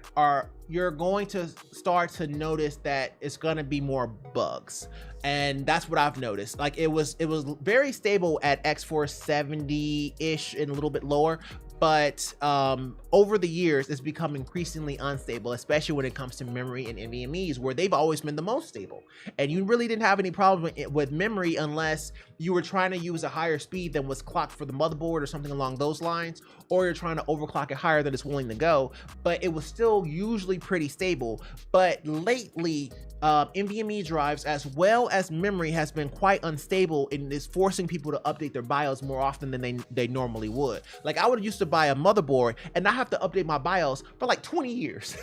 you're going to start to notice that it's going to be more bugs. And that's what I've noticed. Like it was very stable at X470-ish and a little bit lower, but over the years it's become increasingly unstable, especially when it comes to memory and NVMEs, where they've always been the most stable. And you really didn't have any problem with memory unless you were trying to use a higher speed than was clocked for the motherboard or something along those lines, or you're trying to overclock it higher than it's willing to go, but it was still usually pretty stable. But lately, NVMe drives as well as memory has been quite unstable and is forcing people to update their BIOS more often than they normally would. Like I would used to buy a motherboard and not have to update my BIOS for like 20 years.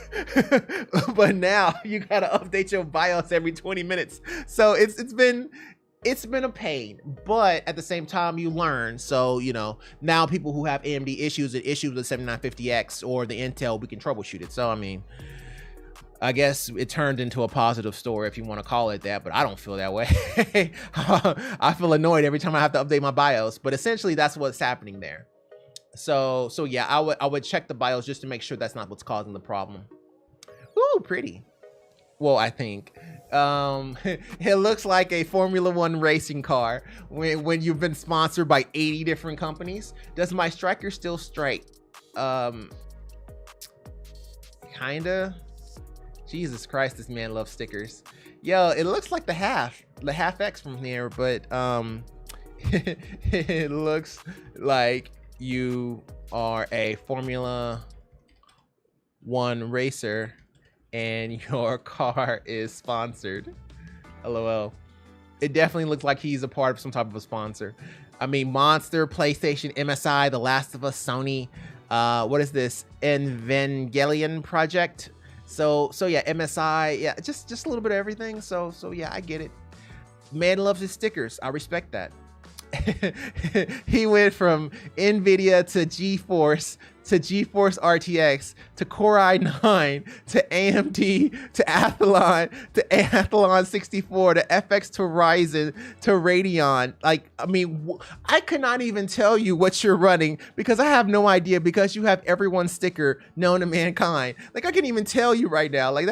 But now you gotta update your BIOS every 20 minutes. So it's been a pain, but at the same time you learn. So, you know, now people who have AMD issues with 7950X or the Intel, we can troubleshoot it. So, I mean, I guess it turned into a positive story if you want to call it that, but I don't feel that way. I feel annoyed every time I have to update my BIOS, but essentially that's what's happening there. So yeah, I would check the BIOS just to make sure that's not what's causing the problem. Ooh, pretty. Well, I think it looks like a Formula One racing car when you've been sponsored by 80 different companies. Does my striker still strike? Kinda. Jesus Christ, this man loves stickers. Yo, it looks like the half X from here, but it looks like you are a Formula One racer and your car is sponsored. LOL. It definitely looks like he's a part of some type of a sponsor. I mean, Monster, PlayStation, MSI, The Last of Us, Sony. What is this? Evangelion Project. So yeah, MSI, yeah, just a little bit of everything. So yeah, I get it. Man loves his stickers. I respect that. He went from NVIDIA to GeForce RTX to Core i9 to AMD to Athlon 64 to FX to Ryzen to Radeon. Like, I mean, I could not even tell you what you're running because I have no idea, because you have everyone's sticker known to mankind. Like, I can't even tell you right now. Like,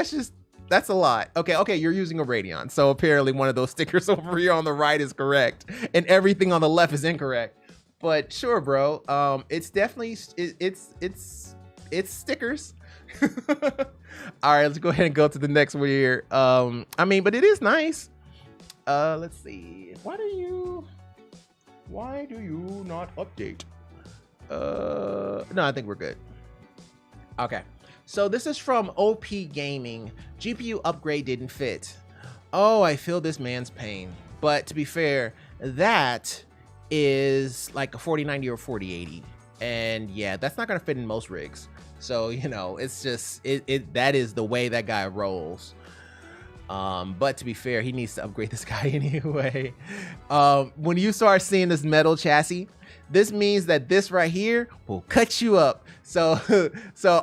that's a lot. Okay, you're using a Radeon. So apparently one of those stickers over here on the right is correct and everything on the left is incorrect. But sure, bro. It's definitely it's stickers. All right, let's go ahead and go to the next one here. I mean, but it is nice. Let's see. Why do you not update? No, I think we're good. Okay. So this is from OP Gaming. GPU upgrade didn't fit. Oh, I feel this man's pain. But to be fair, that is like a 4090 or 4080. And yeah, that's not gonna fit in most rigs. So, you know, it's just, that is the way that guy rolls. But to be fair, he needs to upgrade this guy anyway. When you start seeing this metal chassis, this means that this right here will cut you up. So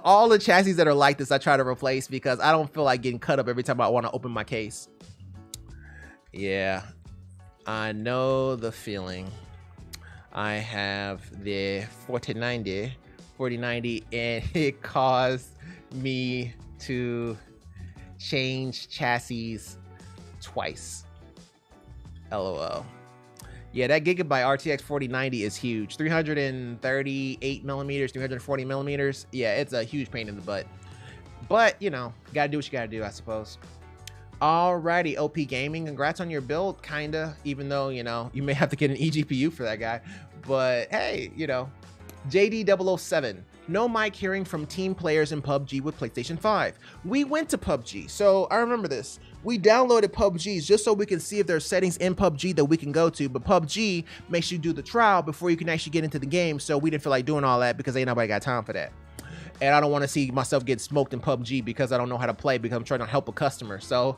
all the chassis that are like this, I try to replace because I don't feel like getting cut up every time I want to open my case. Yeah, I know the feeling. I have the 4090 4090, and it caused me to change chassis twice. LOL. Yeah, that Gigabyte RTX 4090 is huge. 338 millimeters, 340 millimeters. Yeah, it's a huge pain in the butt. But, you know, gotta do what you gotta do, I suppose. Alrighty, OP Gaming, congrats on your build, kinda, even though, you know, you may have to get an eGPU for that guy. But hey, you know, JD007, no mic hearing from team players in PUBG with PlayStation 5. We went to PUBG, so I remember this. We downloaded PUBG just so we can see if there's settings in PUBG that we can go to, but PUBG makes you do the trial before you can actually get into the game, so we didn't feel like doing all that because ain't nobody got time for that. And I don't want to see myself get smoked in PUBG because I don't know how to play because I'm trying to help a customer. So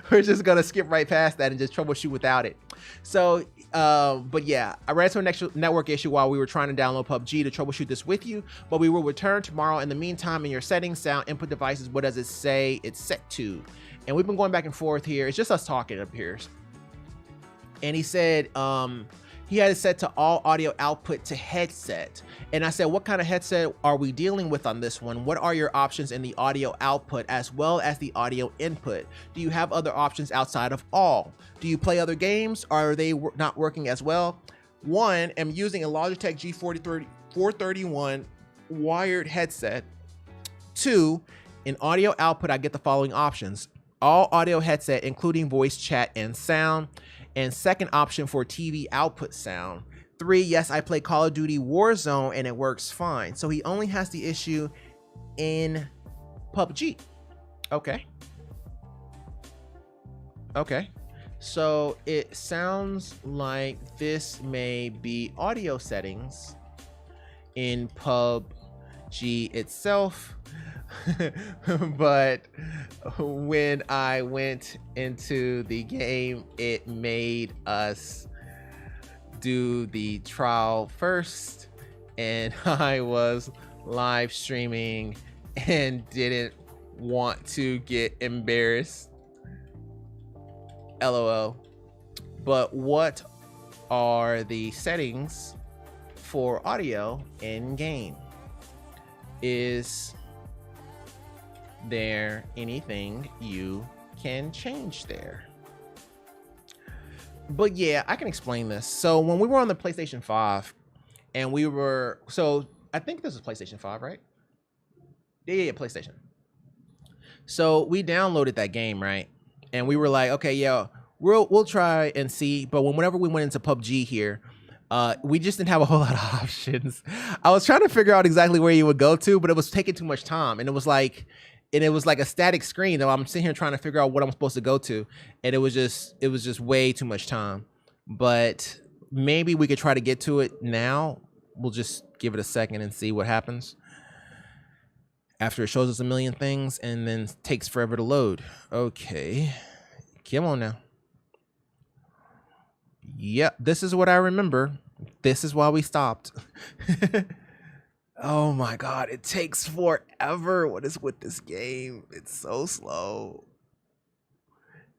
we're just going to skip right past that and just troubleshoot without it. So, but yeah, I ran into a network issue while we were trying to download PUBG to troubleshoot this with you, but we will return tomorrow. In the meantime, in your settings, sound, input devices, what does it say it's set to? And we've been going back and forth here. It's just us talking up here. And he said, he had it set to all audio output to headset. And I said, what kind of headset are we dealing with on this one? What are your options in the audio output as well as the audio input? Do you have other options outside of all? Do you play other games? Are they not working as well? One, I'm using a Logitech G431 wired headset. Two, in audio output, I get the following options. All audio headset, including voice chat and sound. And second option for TV output sound. 3, yes, I play Call of Duty Warzone and it works fine. So he only has the issue in PUBG. Okay. Okay. So it sounds like this may be audio settings in PUBG itself. But when I went into the game, it made us do the trial first, and I was live streaming and didn't want to get embarrassed. LOL. But what are the settings for audio in game? Is there anything you can change there? But yeah, I can explain this. So when we were on the PlayStation 5 and we were, so I think this is PlayStation 5, right? Yeah, PlayStation. So we downloaded that game, right? And we were like, okay, yeah, we'll try and see. But whenever we went into PUBG here, we just didn't have a whole lot of options. I was trying to figure out exactly where you would go to, but it was taking too much time. And it was like a static screen. And I'm sitting here trying to figure out what I'm supposed to go to. And it was just way too much time. But maybe we could try to get to it now. We'll just give it a second and see what happens after it shows us a million things and then takes forever to load. Okay, come on now. Yep, this is what I remember. This is why we stopped. Oh my God, it takes forever. What is with this game? It's so slow.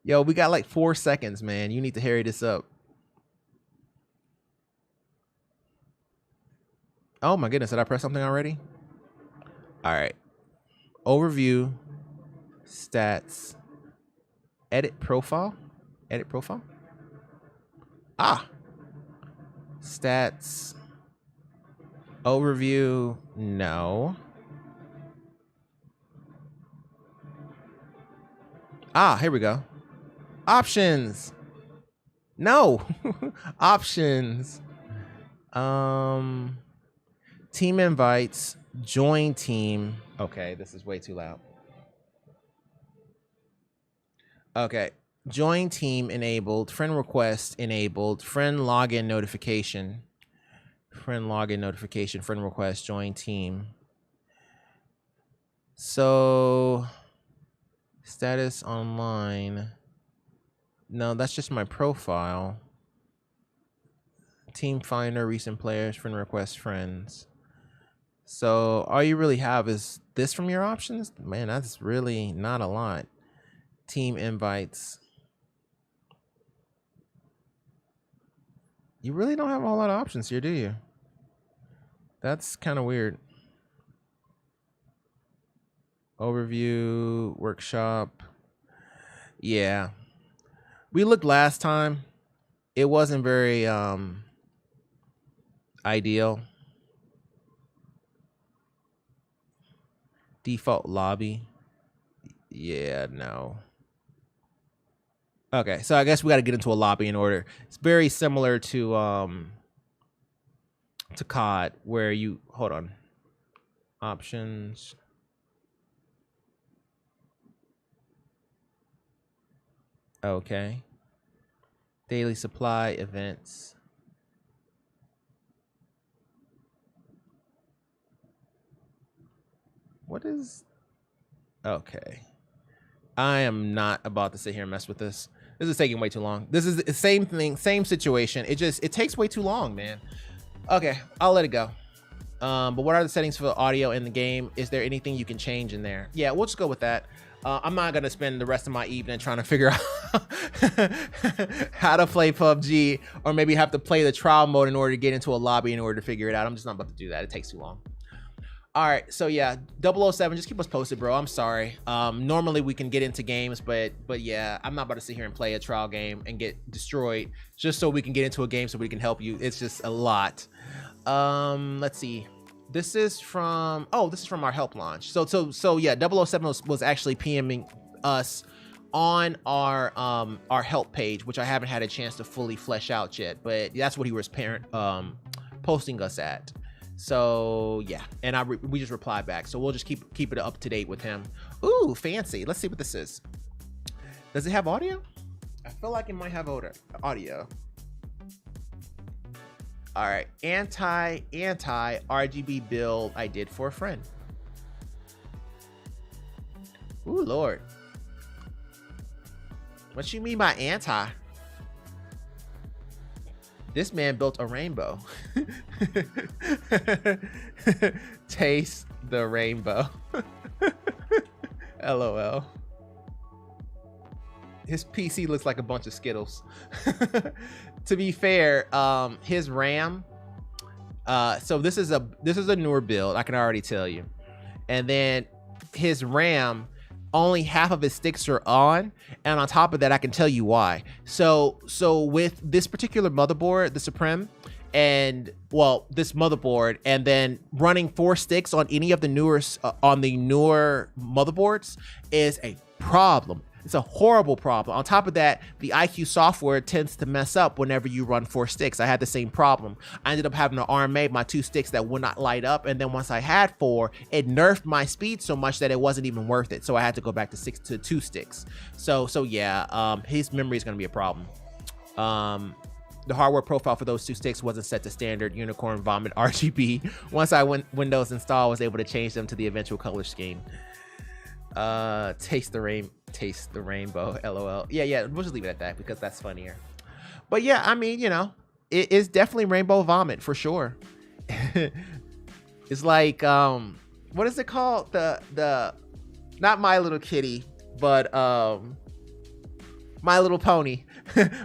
Yo, we got like 4 seconds, man. You need to hurry this up. Oh my goodness, did I press something already? All right. Overview, stats, edit profile. Ah, stats, overview, no. Ah, here we go. Options, no. Options, team invites, join team. Okay, this is way too loud. Okay. Join team enabled, friend request enabled, friend login notification, friend request, join team. So status online. No, that's just my profile. Team finder, recent players, friend request, friends. So all you really have is this from your options? Man, that's really not a lot. Team invites. You really don't have a whole lot of options here, do you? That's kind of weird. Overview, workshop. Yeah. We looked last time. It wasn't very ideal. Default lobby. Yeah, no. Okay, so I guess we got to get into a lobby in order. It's very similar to COD, where you hold on. Options. Okay. Daily supply events. What is? Okay. I am not about to sit here and mess with this. This is taking way too long. This is the same thing, same situation. It takes way too long, man. Okay, I'll let it go. But what are the settings for the audio in the game? Is there anything you can change in there? Yeah, we'll just go with that. I'm not gonna spend the rest of my evening trying to figure out how to play PUBG, or maybe have to play the trial mode in order to get into a lobby in order to figure it out. I'm just not about to do that. It takes too long. All right, so yeah, 007, just keep us posted, bro. I'm sorry. Normally we can get into games, but yeah, I'm not about to sit here and play a trial game and get destroyed just so we can get into a game so we can help you. It's just a lot. Let's see. This is from our help launch. So yeah, 007 was actually PMing us on our help page, which I haven't had a chance to fully flesh out yet, but that's what he was posting us at. So yeah, and we just replied back. So we'll just keep it up to date with him. Ooh, fancy. Let's see what this is. Does it have audio? I feel like it might have audio. All right, anti RGB build I did for a friend. Ooh, Lord. What you mean by anti? This man built a rainbow. Taste the rainbow. LOL. His PC looks like a bunch of Skittles. To be fair, his RAM. So this is a newer build, I can already tell you. And then his RAM, only half of his sticks are on, and on top of that, I can tell you why. So with this particular motherboard, the Supreme, and well, this motherboard, and then running 4 sticks on any of the newer motherboards is a problem. It's a horrible problem. On top of that, the IQ software tends to mess up whenever you run 4 sticks. I had the same problem. I ended up having to RMA my 2 sticks that would not light up, and then once I had 4, it nerfed my speed so much that it wasn't even worth it. So I had to go back to 2 sticks. So yeah, his memory is going to be a problem. The hardware profile for those 2 sticks wasn't set to standard unicorn vomit RGB. Once I Windows install, I was able to change them to the eventual color scheme. Taste the rainbow, LOL. Yeah, we'll just leave it at that because that's funnier. But yeah, I mean, you know, it is definitely rainbow vomit for sure. It's like, what is it called? The not My Little Kitty, but My Little Pony.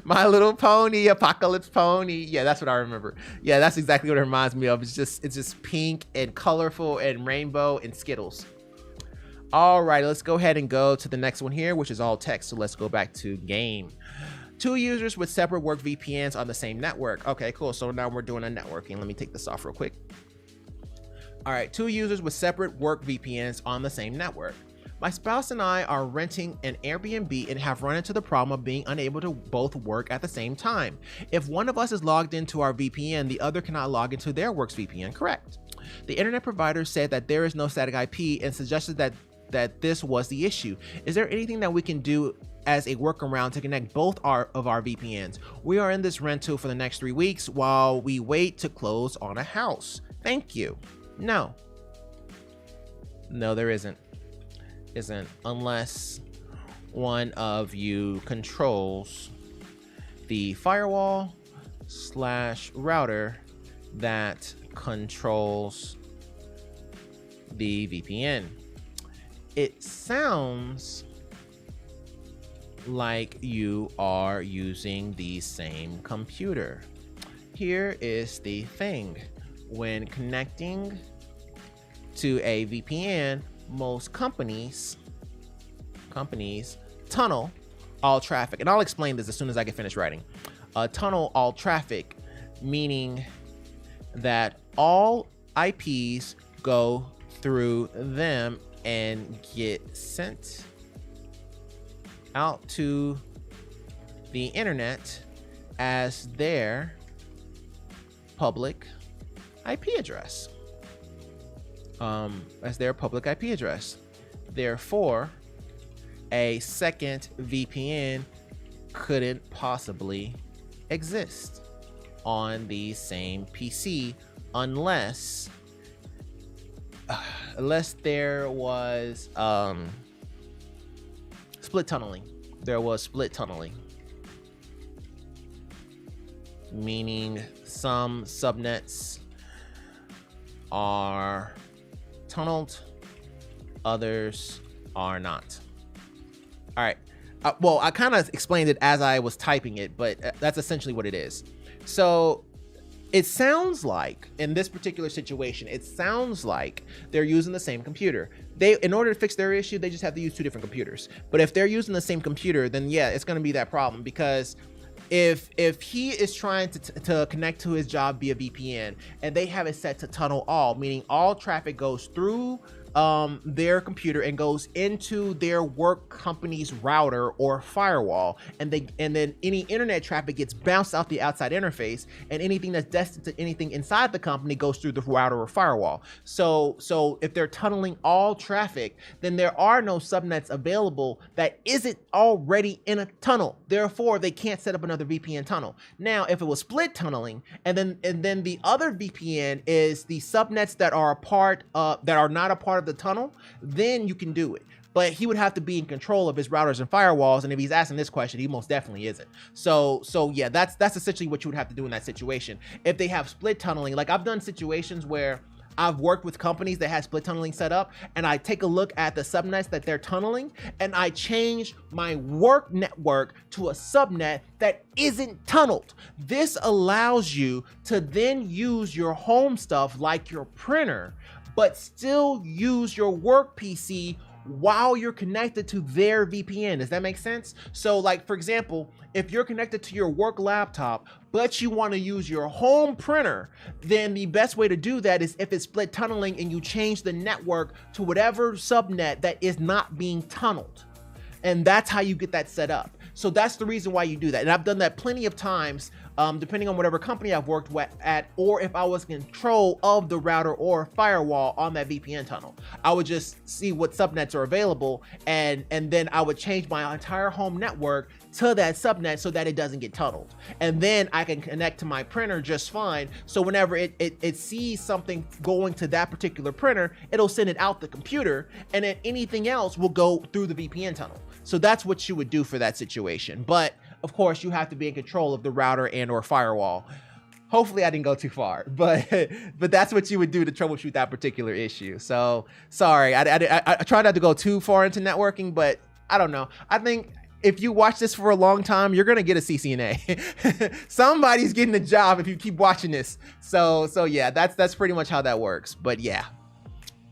My Little Pony, Apocalypse Pony. Yeah, that's what I remember. Yeah, that's exactly what it reminds me of. It's just pink and colorful and rainbow and Skittles. All right, let's go ahead and go to the next one here, which is all text. So let's go back to game. 2 users with separate work VPNs on the same network. Okay, cool. So now we're doing a networking. Let me take this off real quick. All right, 2 users with separate work VPNs on the same network. My spouse and I are renting an Airbnb and have run into the problem of being unable to both work at the same time. If one of us is logged into our VPN, the other cannot log into their work's VPN, correct? The internet provider said that there is no static IP and suggested that this was the issue. Is there anything that we can do as a workaround to connect both of our VPNs? We are in this rental for the next 3 weeks while we wait to close on a house. Thank you. No, there isn't. Unless one of you controls the firewall / router that controls the VPN. It sounds like you are using the same computer. Here is the thing. When connecting to a VPN, most companies tunnel all traffic. And I'll explain this as soon as I get finished writing. Tunnel all traffic, meaning that all IPs go through them and get sent out to the internet as their public IP address. Therefore, a second VPN couldn't possibly exist on the same PC unless there was split tunneling. There was split tunneling, meaning some subnets are tunneled, others are not. All right. Well, I kind of explained it as I was typing it, but that's essentially what it is. So it sounds like in this particular situation, it sounds like they're using the same computer. In order to fix their issue, they just have to use two different computers. But if they're using the same computer, then yeah, it's going to be that problem, because if he is trying to connect to his job via VPN and they have it set to tunnel all, meaning all traffic goes through their computer and goes into their work company's router or firewall, and then any internet traffic gets bounced out the outside interface, and anything that's destined to anything inside the company goes through the router or firewall. So if they're tunneling all traffic, then there are no subnets available that isn't already in a tunnel. Therefore, they can't set up another VPN tunnel. Now, if it was split tunneling, and then the other VPN is the subnets that are not a part of the tunnel, then you can do it. But he would have to be in control of his routers and firewalls, and if he's asking this question, he most definitely isn't. So yeah, that's essentially what you would have to do in that situation. If they have split tunneling, like I've done situations where I've worked with companies that had split tunneling set up, and I take a look at the subnets that they're tunneling, and I change my work network to a subnet that isn't tunneled. This allows you to then use your home stuff like your printer, but still use your work PC while you're connected to their VPN. Does that make sense? So like, for example, if you're connected to your work laptop, but you want to use your home printer, then the best way to do that is if it's split tunneling and you change the network to whatever subnet that is not being tunneled. And that's how you get that set up. So that's the reason why you do that. And I've done that plenty of times, depending on whatever company I've worked at, or if I was in control of the router or firewall on that VPN tunnel. I would just see what subnets are available, and then I would change my entire home network to that subnet so that it doesn't get tunneled. And then I can connect to my printer just fine. So whenever it sees something going to that particular printer, it'll send it out the computer, and then anything else will go through the VPN tunnel. So that's what you would do for that situation. But of course, you have to be in control of the router and or firewall. Hopefully I didn't go too far, but that's what you would do to troubleshoot that particular issue. So sorry, I try not to go too far into networking, but I don't know. I think if you watch this for a long time, you're gonna get a CCNA. Somebody's getting a job if you keep watching this. So yeah, that's pretty much how that works. But yeah,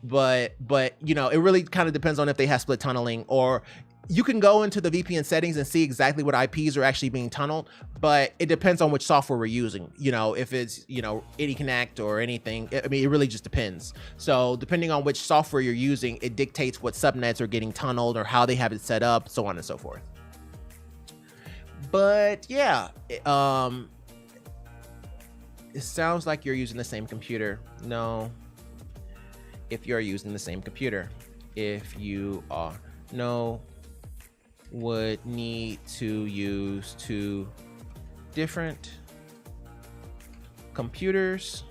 but you know, it really kind of depends on if they have split tunneling, or you can go into the VPN settings and see exactly what IPs are actually being tunneled, but it depends on which software we're using. You know, if it's, you know, AnyConnect or anything, I mean, it really just depends. So depending on which software you're using, it dictates what subnets are getting tunneled or how they have it set up, so on and so forth. But yeah, it sounds like you're using the same computer. No, if you're using the same computer. If you are, no, would need to use two different computers.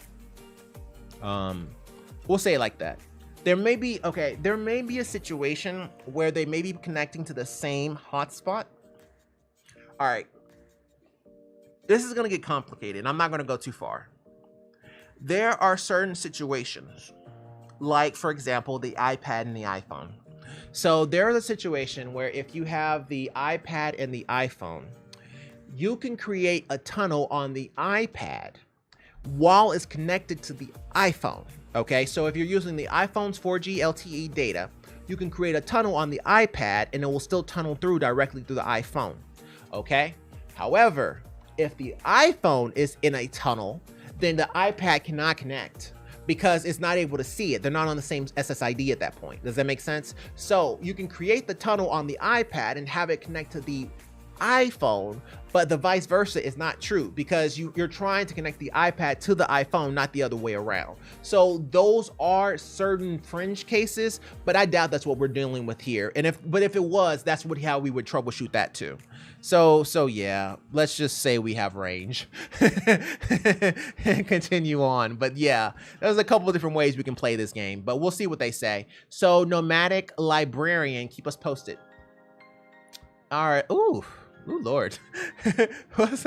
We'll say it like that. There may be a situation where they may be connecting to the same hotspot. All right, this is going to get complicated. I'm not going to go too far. There are certain situations, like for example, the iPad and the iPhone. So there's a situation where if you have the iPad and the iPhone, you can create a tunnel on the iPad while it's connected to the iPhone. Okay, so if you're using the iPhone's 4G LTE data you can create a tunnel on the iPad and it will still tunnel through directly through the iPhone. Okay. However, if the iPhone is in a tunnel, then the iPad cannot connect because it's not able to see it. They're not on the same SSID at that point. Does that make sense? So you can create the tunnel on the iPad and have it connect to the iPhone, but the vice versa is not true because you're trying to connect the iPad to the iPhone, not the other way around. So those are certain fringe cases, but I doubt that's what we're dealing with here. And if it was, that's how we would troubleshoot that too. So yeah, let's just say we have range and continue on. But yeah, there's a couple of different ways we can play this game, but we'll see what they say. So Nomadic Librarian, keep us posted. All right. Ooh, Lord. What's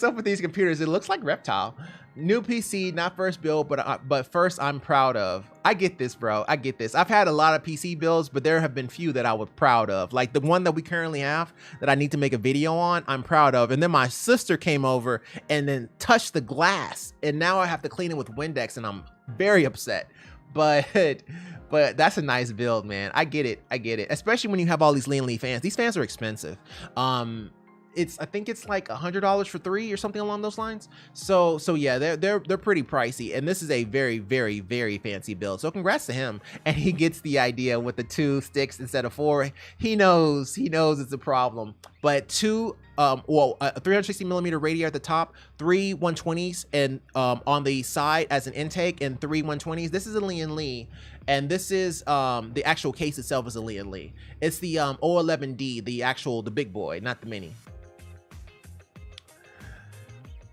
up with these computers? It looks like Reptile. New PC, not first build, but first I'm proud of. I get this, bro. I get this. I've had a lot of PC builds, but there have been few that I was proud of. Like the one that we currently have that I need to make a video on, I'm proud of. And then my sister came over and then touched the glass, and now I have to clean it with Windex, and I'm very upset. But that's a nice build, man. I get it. Especially when you have all these Lian Li fans. These fans are expensive. I think it's like $100 for 3 or something along those lines. So yeah, they're pretty pricey, and this is a very, very, very fancy build. So congrats to him. And he gets the idea with the 2 sticks instead of 4. He knows it's a problem. But 360 millimeter radio at the top, 3 120s and on the side as an intake, and 3 120s. This is a Lian Li, and this is the actual case itself is a Lian Li. It's the O11D, the big boy, not the mini.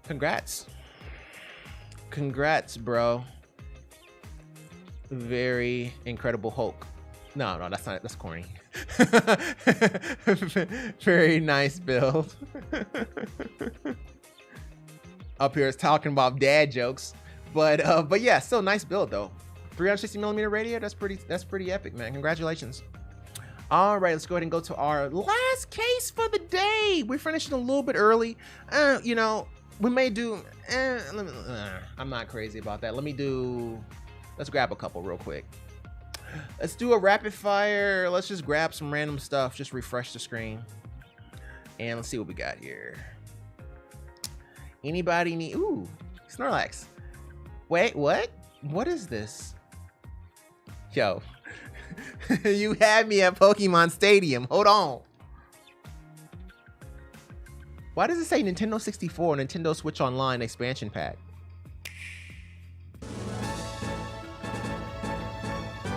Congrats, bro. Very incredible Hulk. No, that's corny. Very nice build. Up here is talking about dad jokes, but yeah, still nice build though. 360 millimeter radio, that's pretty epic, man. Congratulations. All right, let's go ahead and go to our last case for the day. We're finishing a little bit early. You know, we may do, I'm not crazy about that. Let's grab a couple real quick. Let's do a rapid fire. Let's just grab some random stuff, just refresh the screen. And let's see what we got here. Anybody need, ooh, Snorlax. Wait, what? What is this? Yo, you had me at Pokemon Stadium. Hold on. Why does it say Nintendo 64, Nintendo Switch Online expansion pack?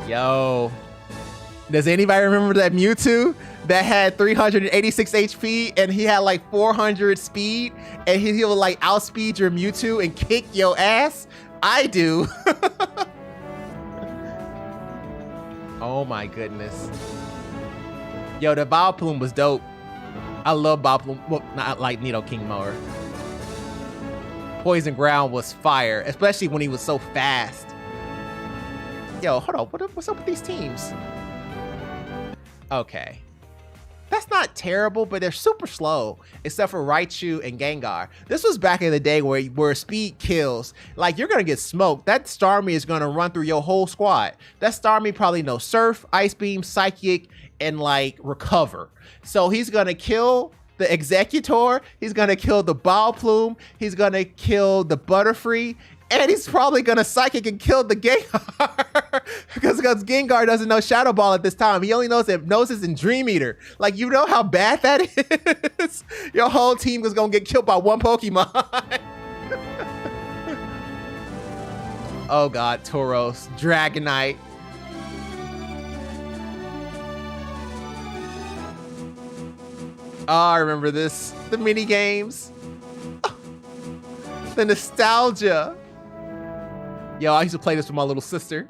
Yo, does anybody remember that Mewtwo that had 386 HP and he had like 400 speed and he would like outspeed your Mewtwo and kick your ass? I do. Oh my goodness. Yo, the Vileplume was dope. I love Vileplume. Well, not like Nidoking more. Poison Ground was fire, especially when he was so fast. Yo, hold on. What's up with these teams? Okay. That's not terrible, but they're super slow, except for Raichu and Gengar. This was back in the day where speed kills. Like, you're going to get smoked. That Starmie is going to run through your whole squad. That Starmie probably knows Surf, Ice Beam, Psychic, and, like, Recover. So he's going to kill the Executor. He's going to kill the Vileplume. He's going to kill the Butterfree. And he's probably going to Psychic and kill the Gengar because Gengar doesn't know Shadow Ball at this time. He only knows Hypnosis and Dream Eater. Like, you know how bad that is? Your whole team is going to get killed by one Pokemon. Oh, God. Tauros. Dragonite. Oh, I remember this. The mini games. The nostalgia. Yo, I used to play this with my little sister.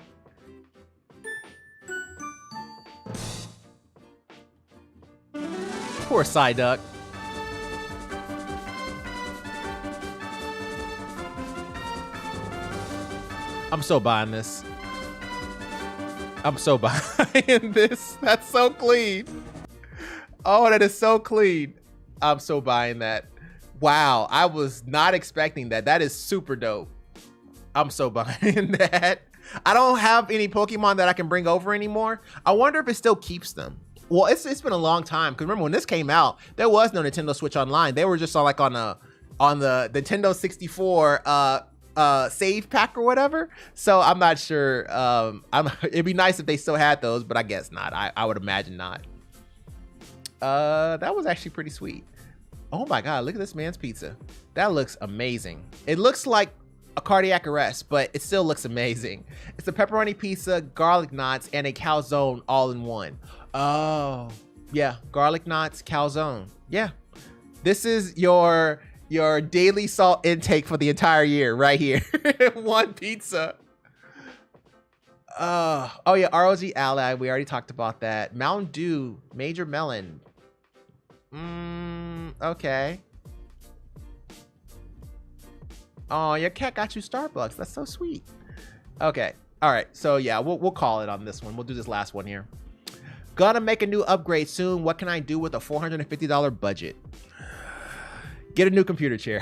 Poor Psyduck. I'm so buying this. I'm so buying this. That's so clean. Oh, that is so clean. I'm so buying that. Wow, I was not expecting that. That is super dope. I'm so buying that. I don't have any Pokemon that I can bring over anymore. I wonder if it still keeps them. Well, it's been a long time, because remember when this came out, there was no Nintendo Switch Online. They were just on like on the Nintendo 64 save pack or whatever. So I'm not sure. It'd be nice if they still had those, but I guess not. I would imagine not. That was actually pretty sweet. Oh my God, look at this man's pizza. That looks amazing. It looks like a cardiac arrest, but it still looks amazing. It's a pepperoni pizza, garlic knots, and a calzone all in one. Oh, yeah, garlic knots, calzone. Yeah, this is your daily salt intake for the entire year right here. One pizza. Oh yeah, ROG Ally, we already talked about that. Mountain Dew, Major Melon. Okay. Oh, your cat got you Starbucks. That's so sweet. Okay. All right. So yeah, we'll call it on this one. We'll do this last one here. Gonna make a new upgrade soon. What can I do with a $450 budget? Get a new computer chair.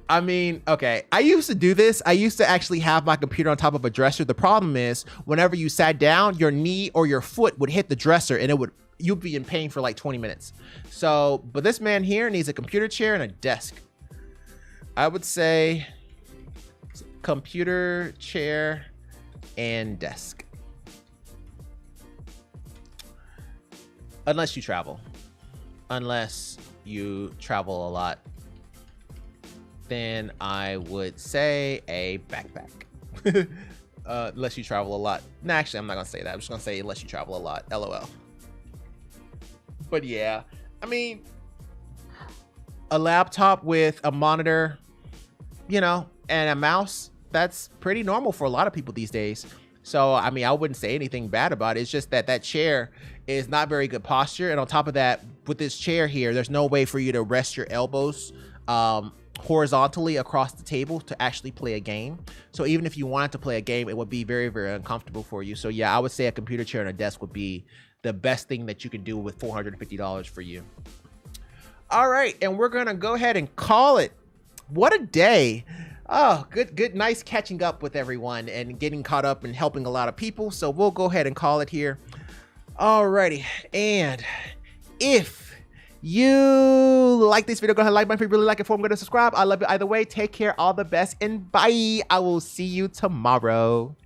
I mean, okay, I used to do this. I used to actually have my computer on top of a dresser. The problem is whenever you sat down, your knee or your foot would hit the dresser and you'd be in pain for like 20 minutes. So, but this man here needs a computer chair and a desk. I would say computer chair and desk. Unless you travel. Unless you travel a lot, then I would say a backpack. Unless you travel a lot. No, actually, I'm not gonna say that. I'm just gonna say unless you travel a lot. LOL. But yeah, I mean, a laptop with a monitor, you know, and a mouse, that's pretty normal for a lot of people these days. So, I mean, I wouldn't say anything bad about it. It's just that that chair is not very good posture. And on top of that, with this chair here, there's no way for you to rest your elbows horizontally across the table to actually play a game. So even if you wanted to play a game, it would be very, very uncomfortable for you. So yeah, I would say a computer chair and a desk would be the best thing that you can do with $450 for you. All right, and we're gonna go ahead and call it. What a day. Oh, good, nice catching up with everyone and getting caught up and helping a lot of people. So we'll go ahead and call it here. Alrighty, and if you like this video, go ahead and like button. If you really like it, go to subscribe. I love you either way. Take care, all the best, and bye. I will see you tomorrow.